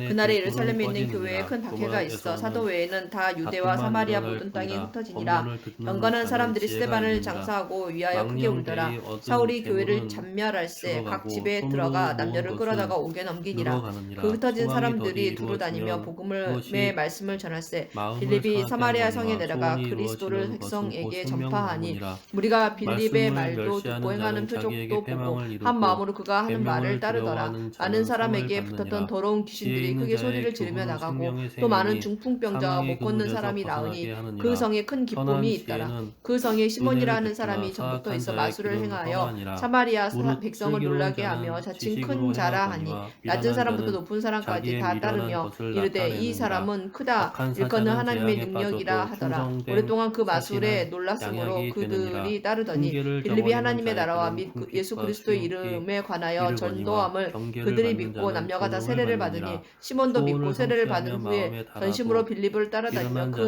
Speaker 4: 그날에 예루살렘에 있는 교회에 큰 박해가 있어 사도 외에는 다 유대와 사마리아 모든 땅이 흩어지니라. 경건한 사람들이 스데반을 장사하고 위하여 크게 울더라. 사울이 교회를 잔멸할세 각 집에 들어가 남녀를 끌어다가 옥에 넘기니라. 그 흩어진 사람들이 두루 다니며 복음의 말씀을 전할세 빌립이 사마리아 성에 내려가 그리스도를 백성에게 전파하니 무리가 빌립의 말도 듣고 행하는 표적도 보고 한 마음으로 그가 하는 말을 따르더라. 많은 사람에게 붙었던 더러운 귀신들이 크게 소리를 지르며 나가고 또 많은 중풍병자와 못 걷는 사람이 나으니 그 성에 큰 기쁨이 있더라. 그 성에 시몬이라 하는 사람이 전부터 있어 마술을 행하여 사마리아 백성을 놀라게 하며 자칭 큰 자라 하니 낮은 사람부터 높은 사람까지 다 따르며 이르되 이 사람은 크다 일컫는 하나님의 능력이라 하더라. 오랫동안 그 마술에 놀랐으므로 그들이 따르더니 빌립이 하나님의 나라와 및 예수 그리스도의 이름에 관하여 전도함을 그들이 믿고 남녀가 다 세례를 받으니 시몬도 믿고 세례를 받은 후에 전심으로 빌립을 따라다니며 그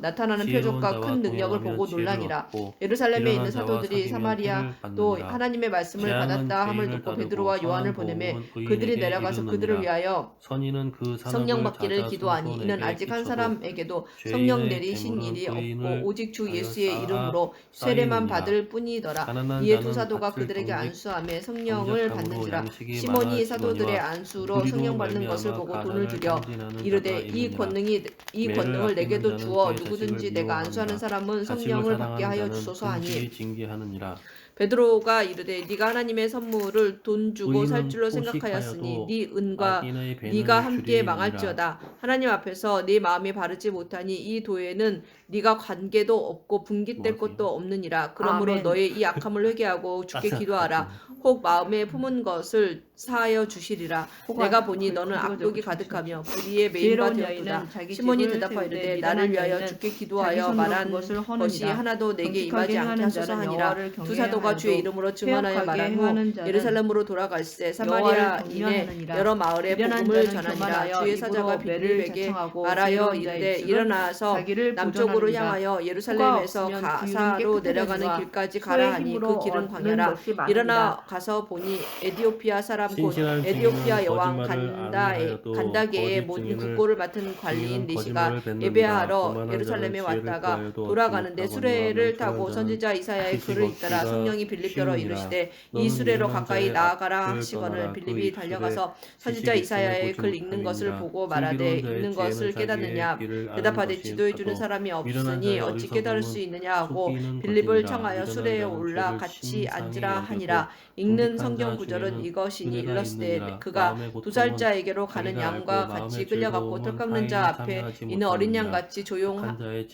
Speaker 4: 나타나는 표적과 큰 능력을 보고 놀라니라. 예루살렘에 있는 사도들이 사마리아 또 하나님의 말씀을 받았다 함을 듣고 베드로와 요한을 보내매 그들이 내려가서 그들을 위하여 성령 받기를 기도하니 이는 아직 한 사람에게도 성령 내리신 일이 없고 오직 주 예수의 이름으로 세례만 받을 뿐이더라. 이에 두 사도가 그들에게 안수하며 성령을 받는지라. 시몬이 사도 사도들의 안수로 성령받는 것을 보고 돈을 들여 이르되 이 권능을 내게도 주어 누구든지 내가 안수하는 사람은 성령을 받게 하여 주소서 하니 베드로가 이르되 네가 하나님의 선물을 돈 주고 살 줄로 생각하였으니 네 은과 네가 함께 망할지어다. 하나님 앞에서 네 마음이 바르지 못하니 이 도에는 네가 관계도 없고 분깃될 것도 없느니라. 그러므로
Speaker 3: 아멘.
Speaker 4: 너의 이 악함을 회개하고 주께 기도하라. 혹 마음에 품은 것을 사하여 주시리라. 내가 보니 너는 악독이 가득하며 불의에 메인 바 되었도다. 시몬이 대답하이르되 나를 위하여 주께 기도하여 말한 것이 하나도 내게 임하지 않게 하소서 하니라. 두 사도가 주의 이름으로 증언하여 말한 후 예루살렘으로 돌아갈새 사마리아인의 여러 마을에 복음을 전하니라. 주의 사자가 빌립에게 말하여 이르되 일어나서 남쪽으로 향하여 예루살렘에서 가사로 내려가는 길까지 가라 하니 그 길은 광야라. 일어나 가서 보니 에디오피아 사람 곧 에디오피아 여왕 간다게의 모든 국고를 맡은 관리인 니시가 예배하러 예루살렘에 왔다가 돌아가는데 수레를 타고 선지자 이사야의 글을 잇따라 성령이 빌립더러 이르시되 이 수레로 가까이 나아가라 하시거늘 빌립이 달려가서 선지자 이사야의 글 읽는 것을 보고 말하되 읽는 것을 깨닫느냐 대답하되 지도해 주는 사람이 없으니 어찌 깨달을 수 있느냐 하고 빌립을 청하여 수레에 올라 같이 앉으라 하니라. 읽는 성경 구절은 이것이니 일렀으되 그가 두 살자에게로 가는 양과 같이 끌려갔고 털 깎는 자 앞에 있는 어린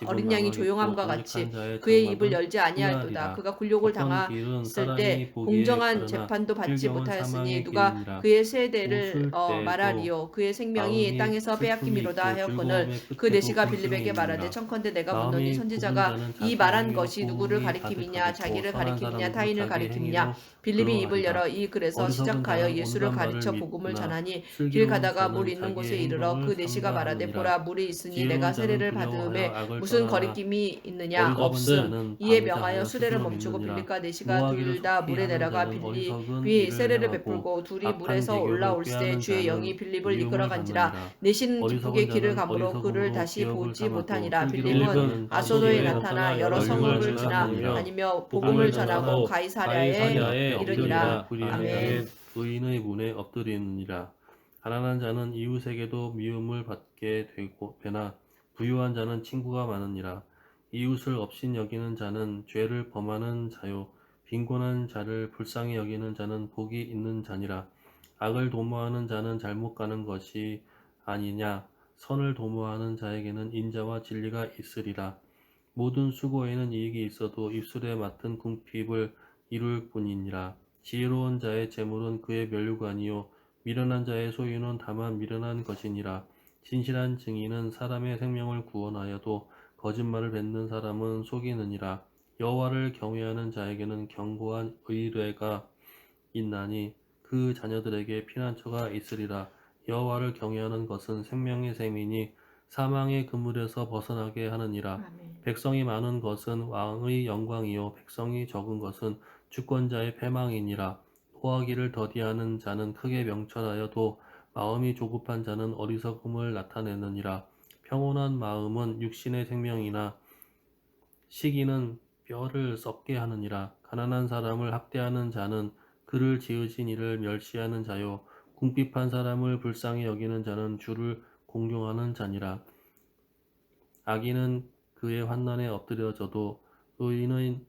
Speaker 4: 어린 양이 조용함과 같이 그의 입을 열지 아니하였도다. 그가 굴욕을 당했을 때 공정한 재판도 받지 못하였으니 누가 그의 세대를 말하리요. 그의 생명이 땅에서 빼앗김이로다 하였거늘 그 내시가 빌립에게 말하되 청컨대 내가 묻노니 선지자가 이 말한 것이 누구를 가리킴이냐 자기를 가리킴이냐 타인을 가리킴이냐. 빌립이 입을 열어 이 글에서 시작하여 예수를 가르쳐 복음을 전하니 길 가다가 물 있는 곳에 이르러 그 내시가 말하되 보라 물이 있으니 내가 세례를 받음에 무슨 거리낌이 있느냐 없음. 이에 명하여 수레를 멈추고 빌립과 내시가 둘 다 물에 내려가 빌립이 세례를 베풀고 둘이 물에서 올라올세 주의 영이 빌립을 이끌어간지라. 내시는 기쁘게 길을 가므로 그를 다시 보지 못하니라. 빌립은 아소도에 나타나 여러 성읍을 지나다니며 복음을 전하고 가이사랴에 이르니라. 아멘.
Speaker 2: 의인의 문에 엎드리느니라. 가난한 자는 이웃에게도 미움을 받게 되나 부유한 자는 친구가 많으니라. 이웃을 업신 여기는 자는 죄를 범하는 자요 빈곤한 자를 불쌍히 여기는 자는 복이 있는 자니라. 악을 도모하는 자는 잘못 가는 것이 아니냐. 선을 도모하는 자에게는 인자와 진리가 있으리라. 모든 수고에는 이익이 있어도 입술에 맡은 궁핍을 이룰 뿐이니라. 지혜로운 자의 재물은 그의 면류관이요 미련한 자의 소유는 다만 미련한 것이니라. 진실한 증인은 사람의 생명을 구원하여도 거짓말을 뱉는 사람은 속이느니라. 여호와를 경외하는 자에게는 견고한 의뢰가 있나니 그 자녀들에게 피난처가 있으리라. 여호와를 경외하는 것은 생명의 셈이니 사망의 그물에서 벗어나게 하느니라.
Speaker 4: 아멘.
Speaker 2: 백성이 많은 것은 왕의 영광이요 백성이 적은 것은 주권자의 패망이니라. 노하기를 더디하는 자는 크게 명철하여도 마음이 조급한 자는 어리석음을 나타내느니라. 평온한 마음은 육신의 생명이나 시기는 뼈를 썩게 하느니라. 가난한 사람을 학대하는 자는 그를 지으신 이를 멸시하는 자요 궁핍한 사람을 불쌍히 여기는 자는 주를 공경하는 자니라. 악인은 그의 환난에 엎드려져도 의인은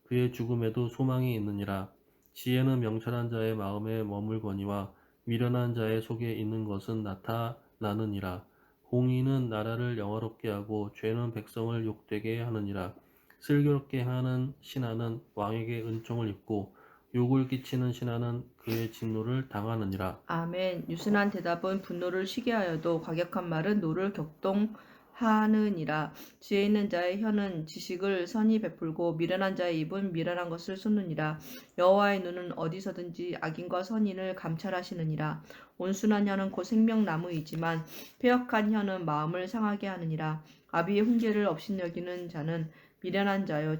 Speaker 2: 그의 죽음에도 소망이 있느니라. 지혜는 명철한 자의 마음에 머물거니와 미련한 자의 속에 있는 것은 나타나느니라. 공의는 나라를 영화롭게 하고 죄는 백성을 욕되게 하느니라. 슬기롭게 하는 신하는 왕에게 은총을 입고 욕을 끼치는 신하는 그의 진노를 당하느니라.
Speaker 3: 아멘. 유순한 대답은 분노를 쉬게 하여도 과격한 말은 노를 격동하느니라. 지혜 있는 자의 혀는 지식을 선히 베풀고 미련한 자의 입은 미련한 것을 쏟느니라. 여호와의 눈은 어디서든지 악인과 선인을 감찰하시느니라. 온순한 혀는 곧 생명나무이지만 패역한 혀는 마음을 상하게 하느니라. 아비의 훈계를 업신여기는 자는 미련한 자여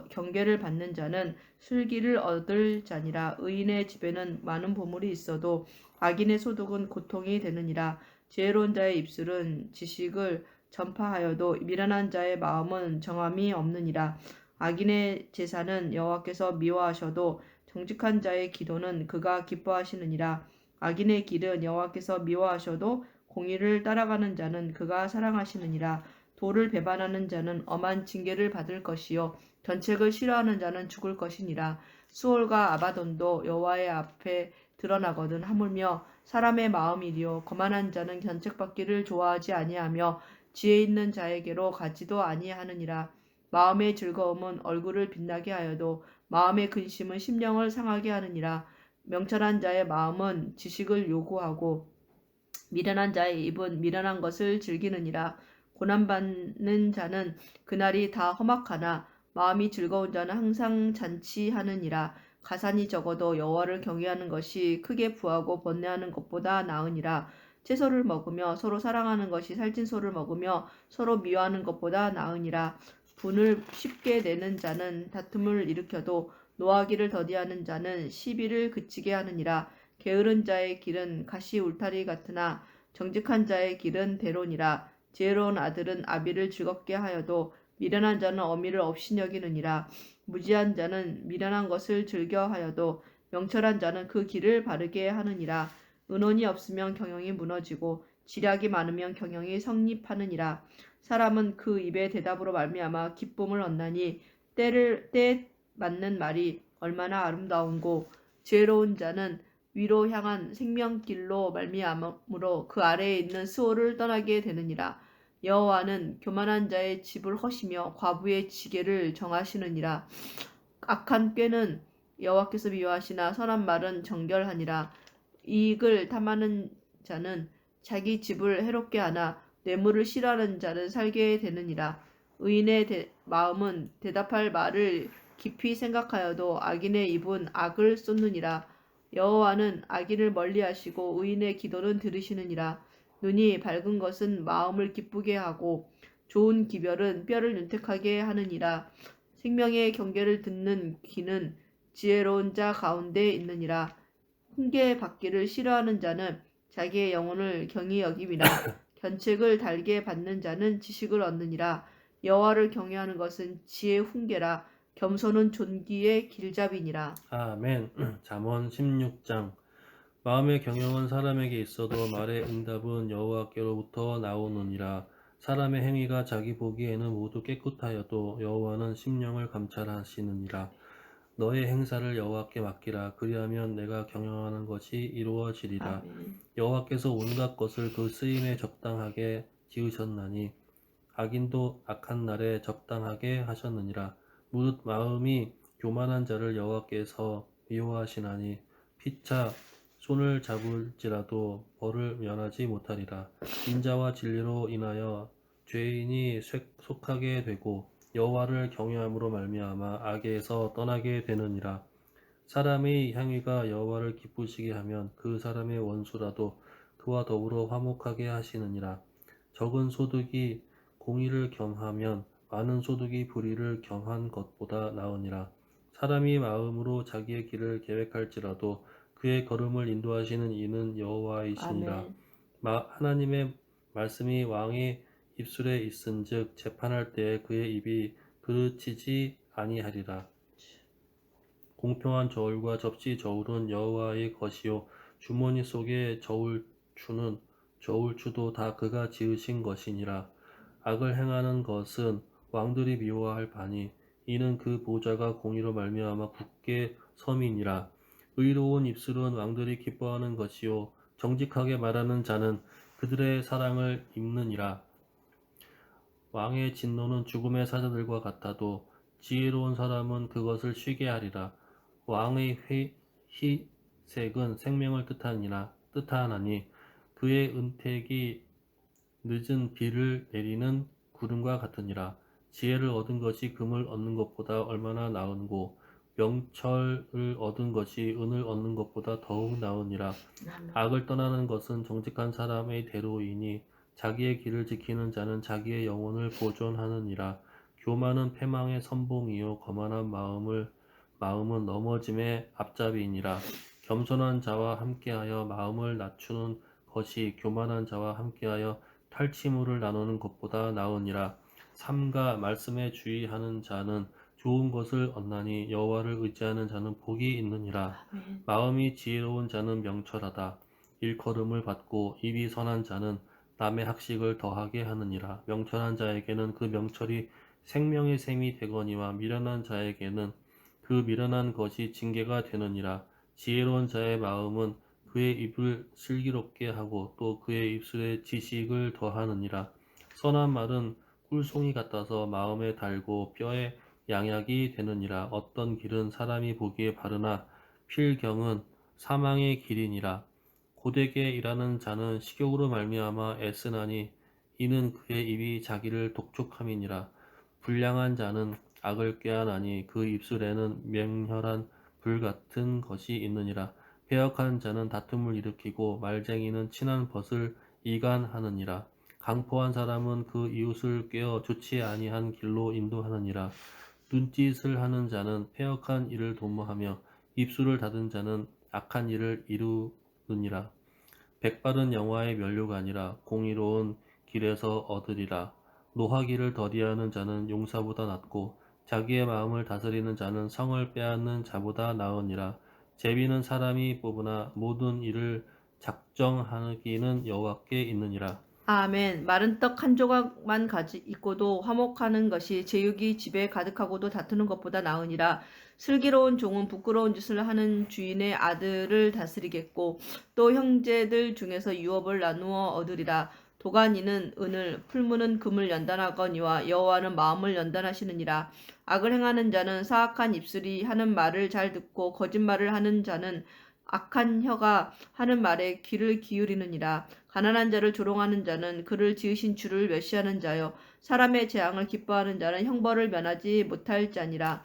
Speaker 3: 경계를 받는 자는 슬기를 얻을 자니라. 의인의 집에는 많은 보물이 있어도 악인의 소득은 고통이 되느니라. 지혜로운 자의 입술은 지식을 전파하여도 미련한 자의 마음은 정함이 없느니라. 악인의 제사는 여호와께서 미워하셔도 정직한 자의 기도는 그가 기뻐하시느니라. 악인의 길은 여호와께서 미워하셔도 공의를 따라가는 자는 그가 사랑하시느니라. 도를 배반하는 자는 엄한 징계를 받을 것이요 견책을 싫어하는 자는 죽을 것이니라. 수올과 아바돈도 여호와의 앞에 드러나거든 하물며 사람의 마음이리요 거만한 자는 견책받기를 좋아하지 아니하며 지혜 있는 자에게로 가지도 아니하느니라. 마음의 즐거움은 얼굴을 빛나게 하여도 마음의 근심은 심령을 상하게 하느니라. 명철한 자의 마음은 지식을 요구하고 미련한 자의 입은 미련한 것을 즐기느니라. 고난받는 자는 그날이 다 험악하나 마음이 즐거운 자는 항상 잔치하느니라. 가산이 적어도 여호와를 경외하는 것이 크게 부하고 번뇌하는 것보다 나으니라. 채소를 먹으며 서로 사랑하는 것이 살찐 소를 먹으며 서로 미워하는 것보다 나으니라. 분을 쉽게 내는 자는 다툼을 일으켜도 노하기를 더디하는 자는 시비를 그치게 하느니라. 게으른 자의 길은 가시 울타리 같으나 정직한 자의 길은 대로니라. 지혜로운 아들은 아비를 즐겁게 하여도 미련한 자는 어미를 없이 여기느니라. 무지한 자는 미련한 것을 즐겨 하여도 명철한 자는 그 길을 바르게 하느니라. 은혼이 없으면 경영이 무너지고 지략이 많으면 경영이 성립하느니라. 사람은 그 입의 대답으로 말미암아 기쁨을 얻나니 때에 맞는 말이 얼마나 아름다운고 지혜로운 자는 위로 향한 생명길로 말미암으로 그 아래에 있는 스올을 떠나게 되느니라. 여호와는 교만한 자의 집을 허시며 과부의 지게를 정하시느니라. 악한 꾀는 여호와께서 미워하시나 선한 말은 정결하니라. 이익을 탐하는 자는 자기 집을 해롭게 하나 뇌물을 싫어하는 자는 살게 되느니라. 의인의 마음은 대답할 말을 깊이 생각하여도 악인의 입은 악을 쏟느니라. 여호와는 악인을 멀리하시고 의인의 기도는 들으시느니라. 눈이 밝은 것은 마음을 기쁘게 하고 좋은 기별은 뼈를 윤택하게 하느니라. 생명의 경계를 듣는 귀는 지혜로운 자 가운데 있느니라. 훈계 받기를 싫어하는 자는 자기의 영혼을 경히 여김이라. 견책을 달게 받는 자는 지식을 얻느니라. 여호와를 경외하는 것은 지혜의 훈계라. 겸손은 존귀의 길잡이니라.
Speaker 2: 아멘. 잠언 16장. 마음의 경영은 사람에게 있어도 말의 응답은 여호와께로부터 나오느니라. 사람의 행위가 자기 보기에는 모두 깨끗하여도 여호와는 심령을 감찰하시느니라. 너의 행사를 여호와께 맡기라. 그리하면 내가 경영하는 것이 이루어지리라.
Speaker 3: 아멘.
Speaker 2: 여호와께서 온갖 것을 그 쓰임에 적당하게 지으셨나니 악인도 악한 날에 적당하게 하셨느니라. 무릇 마음이 교만한 자를 여호와께서 미워하시나니 피차 손을 잡을지라도 벌을 면하지 못하리라. 인자와 진리로 인하여 죄인이 속하게 되고 여호와를 경외함으로 말미암아 악에서 떠나게 되느니라. 사람의 향위가 여호와를 기쁘시게 하면 그 사람의 원수라도 그와 더불어 화목하게 하시느니라. 적은 소득이 공의를 겸하면 많은 소득이 불의를 겸한 것보다 나으니라. 사람이 마음으로 자기의 길을 계획할지라도 그의 걸음을 인도하시는 이는 여호와이시니라.
Speaker 3: 아멘.
Speaker 2: 하나님의 말씀이 왕의 입술에 있은즉 재판할 때에 그의 입이 그르치지 아니하리라. 공평한 저울과 접시 저울은 여호와의 것이요 주머니 속의 저울추도 다 그가 지으신 것이니라. 악을 행하는 것은 왕들이 미워할 바니 이는 그 보좌가 공의로 말미암아 굳게 섬이니라. 의로운 입술은 왕들이 기뻐하는 것이요 정직하게 말하는 자는 그들의 사랑을 입느니라. 왕의 진노는 죽음의 사자들과 같아도 지혜로운 사람은 그것을 쉬게 하리라. 왕의 희색은 생명을 뜻하나니 그의 은택이 늦은 비를 내리는 구름과 같으니라. 지혜를 얻은 것이 금을 얻는 것보다 얼마나 나은고 명철을 얻은 것이 은을 얻는 것보다 더욱 나으니라. 악을 떠나는 것은 정직한 사람의 대로이니 자기의 길을 지키는 자는 자기의 영혼을 보존하느니라. 교만은 패망의 선봉이요 거만한 마음은 넘어짐의 앞잡이니라. 겸손한 자와 함께하여 마음을 낮추는 것이 교만한 자와 함께하여 탈취물을 나누는 것보다 나으니라. 삼가 말씀에 주의하는 자는 좋은 것을 얻나니 여호와를 의지하는 자는 복이 있느니라. 마음이 지혜로운 자는 명철하다. 일컬음을 받고 입이 선한 자는 남의 학식을 더하게 하느니라. 명철한 자에게는 그 명철이 생명의 샘이 되거니와 미련한 자에게는 그 미련한 것이 징계가 되느니라. 지혜로운 자의 마음은 그의 입을 슬기롭게 하고 또 그의 입술에 지식을 더하느니라. 선한 말은 꿀송이 같아서 마음에 달고 뼈에 양약이 되느니라. 어떤 길은 사람이 보기에 바르나 필경은 사망의 길이니라. 고되게 일하는 자는 식욕으로 말미암아 애쓰나니 이는 그의 입이 자기를 독촉함이니라. 불량한 자는 악을 꾀하나니 그 입술에는 맹렬한 불 같은 것이 있느니라. 패역한 자는 다툼을 일으키고 말쟁이는 친한 벗을 이간하느니라. 강포한 사람은 그 이웃을 꾀어 좋지 아니한 길로 인도하느니라. 눈짓을 하는 자는 패역한 일을 도모하며 입술을 닫은 자는 악한 일을 이루느니라. 백발은 영화의 면류가 아니라 공의로운 길에서 얻으리라. 노하기를 더디하는 자는 용사보다 낫고 자기의 마음을 다스리는 자는 성을 빼앗는 자보다 나으니라. 제비는 사람이 뽑으나 모든 일을 작정하기는 여호와께 있느니라.
Speaker 3: 아멘. 마른 떡 한 조각만 있고도 화목하는 것이 제육이 집에 가득하고도 다투는 것보다 나으니라. 슬기로운 종은 부끄러운 짓을 하는 주인의 아들을 다스리겠고 또 형제들 중에서 유업을 나누어 얻으리라. 도가니는 은을, 풀무는 금을 연단하거니와 여호와는 마음을 연단하시느니라. 악을 행하는 자는 사악한 입술이 하는 말을 잘 듣고 거짓말을 하는 자는 악한 혀가 하는 말에 귀를 기울이느니라. 가난한 자를 조롱하는 자는 그를 지으신 주를 멸시하는 자요. 사람의 재앙을 기뻐하는 자는 형벌을 면하지 못할 자니라.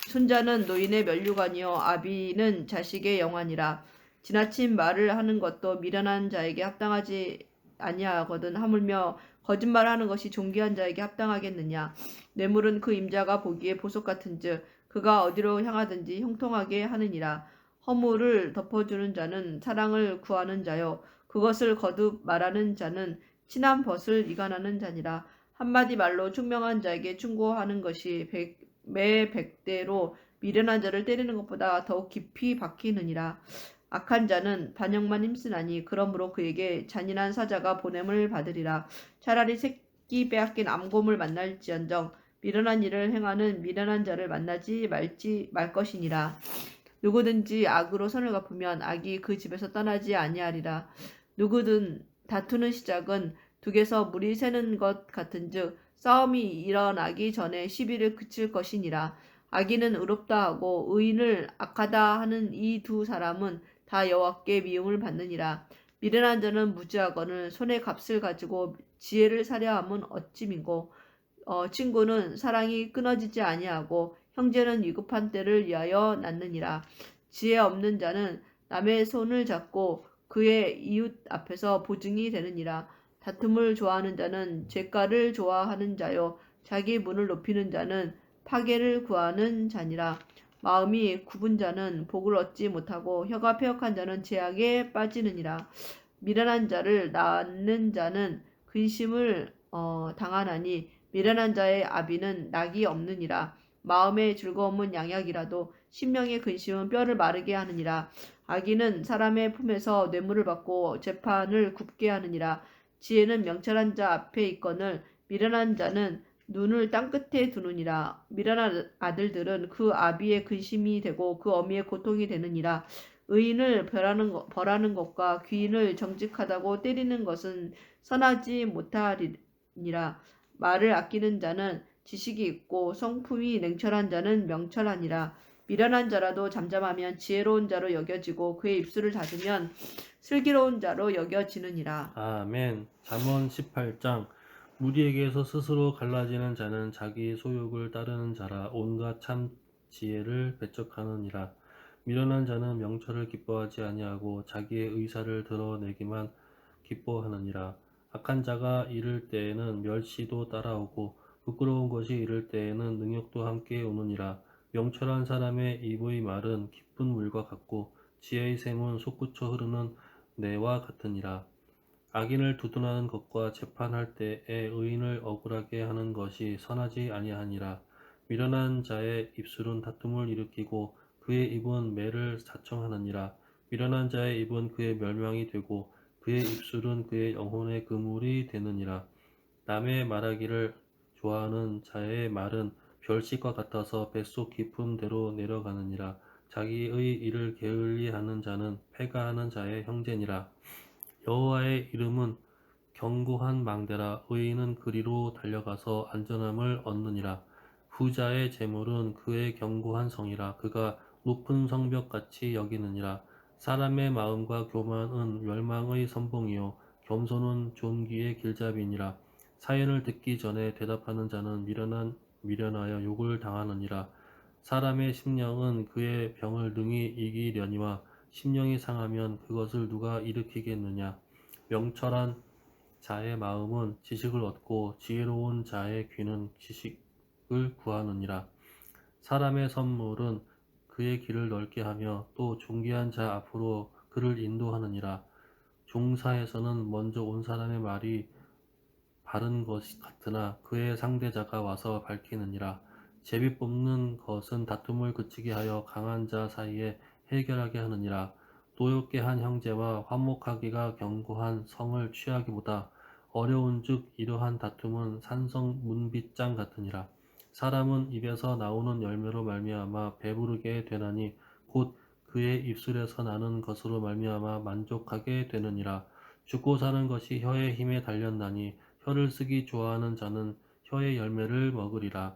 Speaker 3: 손자는 노인의 면류관이요 아비는 자식의 영환이라. 지나친 말을 하는 것도 미련한 자에게 합당하지 아니하거든 하물며 거짓말하는 것이 존귀한 자에게 합당하겠느냐. 뇌물은 그 임자가 보기에 보석 같은즉 그가 어디로 향하든지 형통하게 하느니라. 허물을 덮어주는 자는 사랑을 구하는 자요 그것을 거듭 말하는 자는 친한 벗을 이간하는 자니라. 한마디 말로 총명한 자에게 충고하는 것이 매 100대로 미련한 자를 때리는 것보다 더욱 깊이 박히느니라. 악한 자는 반역만 힘쓰나니 그러므로 그에게 잔인한 사자가 보냄을 받으리라. 차라리 새끼 빼앗긴 암곰을 만날지언정 미련한 일을 행하는 미련한 자를 만나지 말 것이니라. 누구든지 악으로 선을 갚으면 악이 그 집에서 떠나지 아니하리라. 누구든 다투는 시작은 둑에서 물이 새는 것 같은즉 싸움이 일어나기 전에 시비를 그칠 것이니라. 악인은 의롭다 하고 의인을 악하다 하는 이 두 사람은 다 여호와께 미움을 받느니라. 미련한 자는 무지하거늘 손에 값을 가지고 지혜를 사려함은 어찌민고. 친구는 사랑이 끊어지지 아니하고 형제는 위급한 때를 위하여 낳느니라. 지혜 없는 자는 남의 손을 잡고 그의 이웃 앞에서 보증이 되느니라. 다툼을 좋아하는 자는 죄가를 좋아하는 자요 자기 문을 높이는 자는 파괴를 구하는 자니라. 마음이 굽은 자는 복을 얻지 못하고 혀가 패역한 자는 재앙에 빠지느니라. 미련한 자를 낳는 자는 근심을 당하나니 미련한 자의 아비는 낙이 없느니라. 마음의 즐거움은 양약이라도 심령의 근심은 뼈를 마르게 하느니라. 악인은 사람의 품에서 뇌물을 받고 재판을 굽게 하느니라. 지혜는 명철한 자 앞에 있거늘 미련한 자는 눈을 땅끝에 두느니라. 미련한 아들들은 그 아비의 근심이 되고 그 어미의 고통이 되느니라. 의인을 벌하는 것과 귀인을 정직하다고 때리는 것은 선하지 못하리니라. 말을 아끼는 자는 지식이 있고 성품이 냉철한 자는 명철하니라. 미련한 자라도 잠잠하면 지혜로운 자로 여겨지고 그의 입술을 닫으면 슬기로운 자로 여겨지느니라.
Speaker 2: 아멘. 잠언 18장. 무리에게서 스스로 갈라지는 자는 자기 소욕을 따르는 자라 온갖 참 지혜를 배척하느니라. 미련한 자는 명철을 기뻐하지 아니하고 자기의 의사를 드러내기만 기뻐하느니라. 악한 자가 이를 때에는 멸시도 따라오고 부끄러운 것이 이를 때에는 능욕도 함께 오느니라. 명철한 사람의 입의 말은 깊은 물과 같고 지혜의 샘은 솟구쳐 흐르는 내와 같으니라. 악인을 두둔하는 것과 재판할 때에 의인을 억울하게 하는 것이 선하지 아니하니라. 미련한 자의 입술은 다툼을 일으키고 그의 입은 매를 자청하느니라. 미련한 자의 입은 그의 멸망이 되고 그의 입술은 그의 영혼의 그물이 되느니라. 남의 말하기를 좋아하는 자의 말은 별식과 같아서 뱃속 깊은 데로 내려가느니라. 자기의 일을 게을리하는 자는 패가하는 자의 형제니라. 여호와의 이름은 견고한 망대라. 의인은 그리로 달려가서 안전함을 얻느니라. 부자의 재물은 그의 견고한 성이라. 그가 높은 성벽같이 여기느니라. 사람의 마음과 교만은 멸망의 선봉이요 겸손은 존귀의 길잡이니라. 사연을 듣기 전에 대답하는 자는 미련하여 욕을 당하느니라. 사람의 심령은 그의 병을 능히 이기려니와 심령이 상하면 그것을 누가 일으키겠느냐. 명철한 자의 마음은 지식을 얻고 지혜로운 자의 귀는 지식을 구하느니라. 사람의 선물은 그의 길을 넓게 하며 또 존귀한 자 앞으로 그를 인도하느니라. 종사에서는 먼저 온 사람의 말이 바른 것 같으나 그의 상대자가 와서 밝히느니라. 제비 뽑는 것은 다툼을 그치게 하여 강한 자 사이에 해결하게 하느니라. 노엽게 한 형제와 화목하기가 견고한 성을 취하기보다 어려운즉 이러한 다툼은 산성 문빗장 같으니라. 사람은 입에서 나오는 열매로 말미암아 배부르게 되나니 곧 그의 입술에서 나는 것으로 말미암아 만족하게 되느니라. 죽고 사는 것이 혀의 힘에 달렸나니 혀를 쓰기 좋아하는 자는 혀의 열매를 먹으리라.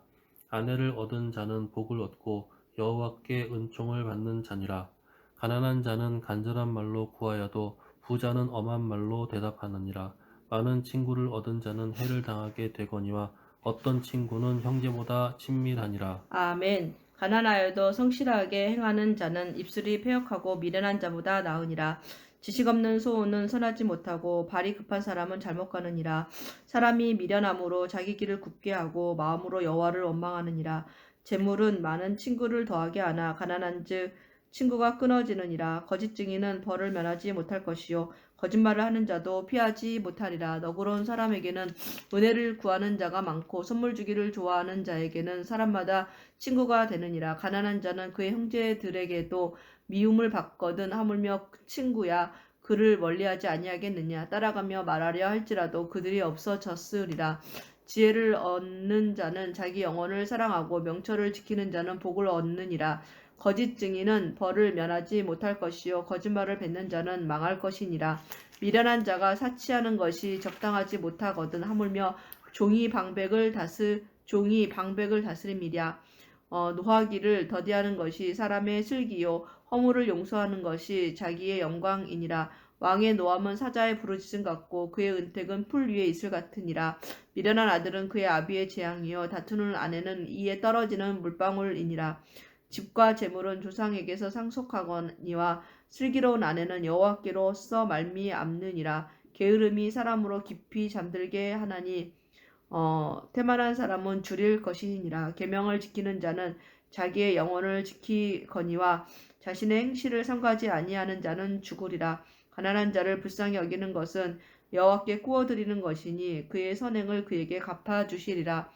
Speaker 2: 아내를 얻은 자는 복을 얻고 여호와께 은총을 받는 자니라. 가난한 자는 간절한 말로 구하여도 부자는 엄한 말로 대답하느니라. 많은 친구를 얻은 자는 해를 당하게 되거니와 어떤 친구는 형제보다 친밀하니라.
Speaker 3: 아멘. 가난하여도 성실하게 행하는 자는 입술이 패역하고 미련한 자보다 나으니라. 지식 없는 소원은 선하지 못하고 발이 급한 사람은 잘못 가느니라. 사람이 미련함으로 자기 길을 굽게 하고 마음으로 여호와를 원망하느니라. 재물은 많은 친구를 더하게 하나 가난한즉 친구가 끊어지느니라. 거짓 증인은 벌을 면하지 못할 것이요 거짓말을 하는 자도 피하지 못하리라. 너그러운 사람에게는 은혜를 구하는 자가 많고 선물 주기를 좋아하는 자에게는 사람마다 친구가 되느니라. 가난한 자는 그의 형제들에게도 미움을 받거든 하물며 친구야 그를 멀리하지 아니하겠느냐. 따라가며 말하려 할지라도 그들이 없어졌으리라. 지혜를 얻는 자는 자기 영혼을 사랑하고 명철을 지키는 자는 복을 얻느니라. 거짓 증인은 벌을 면하지 못할 것이요 거짓말을 뱉는 자는 망할 것이니라. 미련한 자가 사치하는 것이 적당하지 못하거든 하물며 종이 방백을 다스림이랴. 노하기를 더디하는 것이 사람의 슬기요 허물을 용서하는 것이 자기의 영광이니라. 왕의 노함은 사자의 부르짖음 같고 그의 은택은 풀 위에 이슬 같으니라. 미련한 아들은 그의 아비의 재앙이요 다투는 아내는 이에 떨어지는 물방울이니라. 집과 재물은 조상에게서 상속하거니와 슬기로운 아내는 여호와께로서 말미암느니라. 게으름이 사람으로 깊이 잠들게 하나니 태만한 사람은 줄일 것이니라. 계명을 지키는 자는 자기의 영혼을 지키거니와 자신의 행실을 삼가지 아니하는 자는 죽으리라. 가난한 자를 불쌍히 여기는 것은 여호와께 구워드리는 것이니 그의 선행을 그에게 갚아주시리라.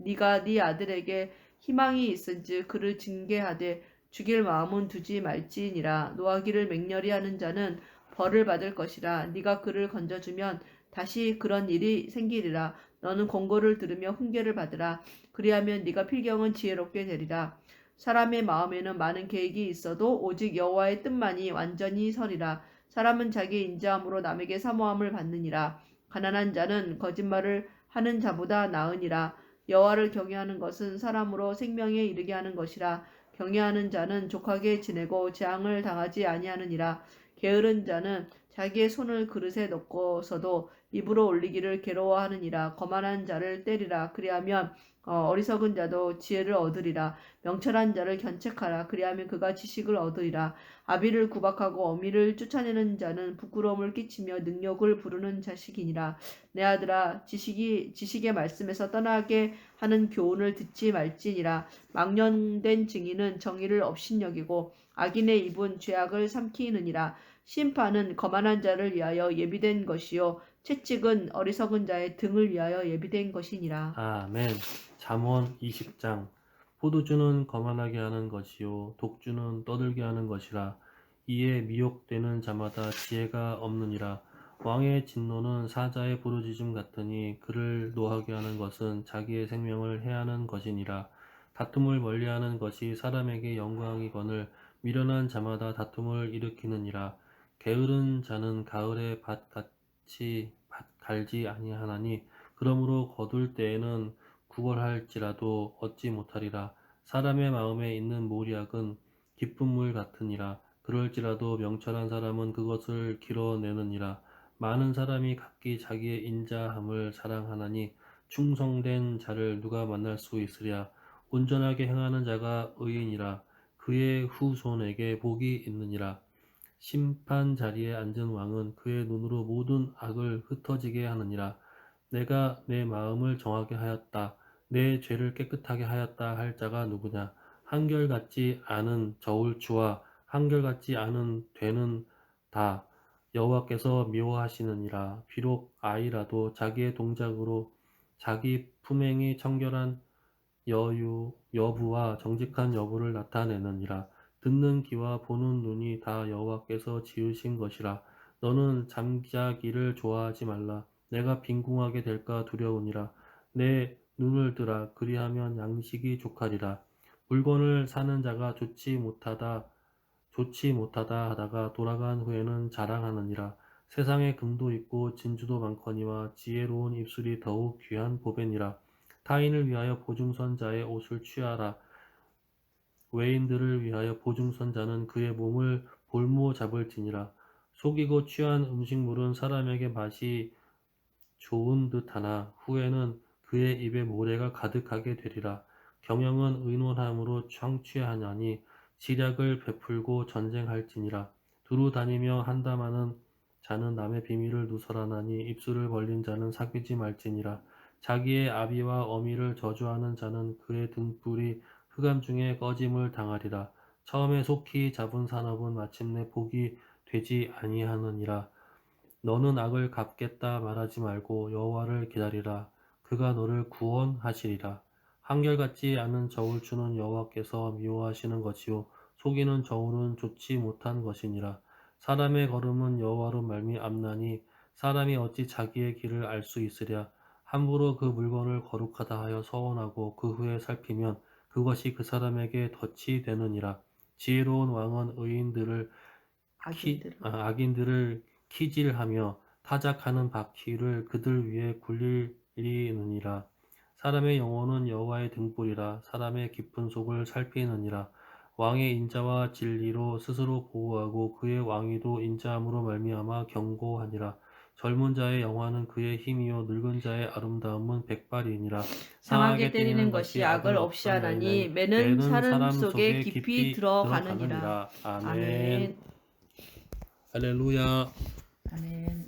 Speaker 3: 네가 네 아들에게 희망이 있은즉 그를 징계하되 죽일 마음은 두지 말지니라. 노하기를 맹렬히 하는 자는 벌을 받을 것이라. 네가 그를 건져주면 다시 그런 일이 생기리라. 너는 권고를 들으며 훈계를 받으라. 그리하면 네가 필경은 지혜롭게 되리라. 사람의 마음에는 많은 계획이 있어도 오직 여호와의 뜻만이 완전히 서리라. 사람은 자기 인자함으로 남에게 사모함을 받느니라. 가난한 자는 거짓말을 하는 자보다 나으니라. 여호와를 경외하는 것은 사람으로 생명에 이르게 하는 것이라. 경외하는 자는 족하게 지내고 재앙을 당하지 아니하느니라. 게으른 자는 자기의 손을 그릇에 넣고서도 입으로 올리기를 괴로워하느니라. 거만한 자를 때리라. 그리하면 어리석은 자도 지혜를 얻으리라. 명철한 자를 견책하라. 그리하면 그가 지식을 얻으리라. 아비를 구박하고 어미를 쫓아내는 자는 부끄러움을 끼치며 능욕을 부르는 자식이니라. 내 아들아 지식의 말씀에서 떠나게 하는 교훈을 듣지 말지니라. 망령된 증인은 정의를 업신여기고 악인의 입은 죄악을 삼키느니라. 심판은 거만한 자를 위하여 예비된 것이요 채찍은 어리석은 자의 등을 위하여 예비된 것이니라.
Speaker 2: 아멘. 잠언 20장. 포도주는 거만하게 하는 것이요 독주는 떠들게 하는 것이라. 이에 미혹되는 자마다 지혜가 없느니라. 왕의 진노는 사자의 부르짖음 같으니 그를 노하게 하는 것은 자기의 생명을 해하는 것이니라. 다툼을 멀리하는 것이 사람에게 영광이거늘 미련한 자마다 다툼을 일으키느니라. 게으른 자는 가을의 밭같이 갈지 아니하나니 그러므로 거둘 때에는 구걸할지라도 얻지 못하리라. 사람의 마음에 있는 모략은 깊은 물 같으니라. 그럴지라도 명철한 사람은 그것을 길어내느니라. 많은 사람이 각기 자기의 인자함을 사랑하나니 충성된 자를 누가 만날 수 있으랴. 온전하게 행하는 자가 의인이라. 그의 후손에게 복이 있느니라. 심판 자리에 앉은 왕은 그의 눈으로 모든 악을 흩어지게 하느니라. 내가 내 마음을 정하게 하였다. 내 죄를 깨끗하게 하였다 할 자가 누구냐? 한결같지 않은 저울추와 한결같지 않은 되는 다 여호와께서 미워하시느니라. 비록 아이라도 자기의 동작으로 자기 품행이 청결한 여부와 정직한 여부를 나타내느니라. 듣는 귀와 보는 눈이 다 여호와께서 지으신 것이라. 너는 잠자기를 좋아하지 말라. 내가 빈궁하게 될까 두려우니라. 내 눈을 뜨라. 그리하면 양식이 족하리라. 물건을 사는 자가 좋지 못하다 하다가 돌아간 후에는 자랑하느니라. 세상에 금도 있고 진주도 많거니와 지혜로운 입술이 더욱 귀한 보배니라. 타인을 위하여 보증선자의 옷을 취하라. 외인들을 위하여 보증선자는 그의 몸을 볼모 잡을지니라. 속이고 취한 음식물은 사람에게 맛이 좋은 듯하나 후에는 그의 입에 모래가 가득하게 되리라. 경영은 의논함으로 청취하나니 지략을 베풀고 전쟁할지니라. 두루 다니며 한담하는 자는 남의 비밀을 누설하나니 입술을 벌린 자는 사귀지 말지니라. 자기의 아비와 어미를 저주하는 자는 그의 등불이 흑암 중에 꺼짐을 당하리라. 처음에 속히 잡은 산업은 마침내 복이 되지 아니하느니라. 너는 악을 갚겠다 말하지 말고 여호와를 기다리라. 그가 너를 구원하시리라. 한결같지 않은 저울추는 여호와께서 미워하시는 것이요 속이는 저울은 좋지 못한 것이니라. 사람의 걸음은 여호와로 말미암나니 사람이 어찌 자기의 길을 알 수 있으랴. 함부로 그 물건을 거룩하다 하여 서원하고 그 후에 살피면 그것이 그 사람에게 덫이 되느니라. 지혜로운 왕은 악인들을 키질하며 타작하는 바퀴를 그들 위에 굴리느니라. 사람의 영혼은 여호와의 등불이라. 사람의 깊은 속을 살피느니라. 왕의 인자와 진리로 스스로 보호하고 그의 왕위도 인자함으로 말미암아 경고하니라. 젊은 자의 영화는 그의 힘이요 늙은 자의 아름다움은 백발이니라.
Speaker 3: 상하게 때리는 것이 악을 없이 하나니 매는 사람 속에 깊이 들어가느니라. 아멘.
Speaker 2: 할렐루야.
Speaker 3: 아멘.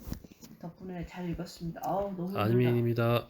Speaker 3: 덕분에 잘 읽었습니다. 너무 힘들다.
Speaker 2: 아멘입니다.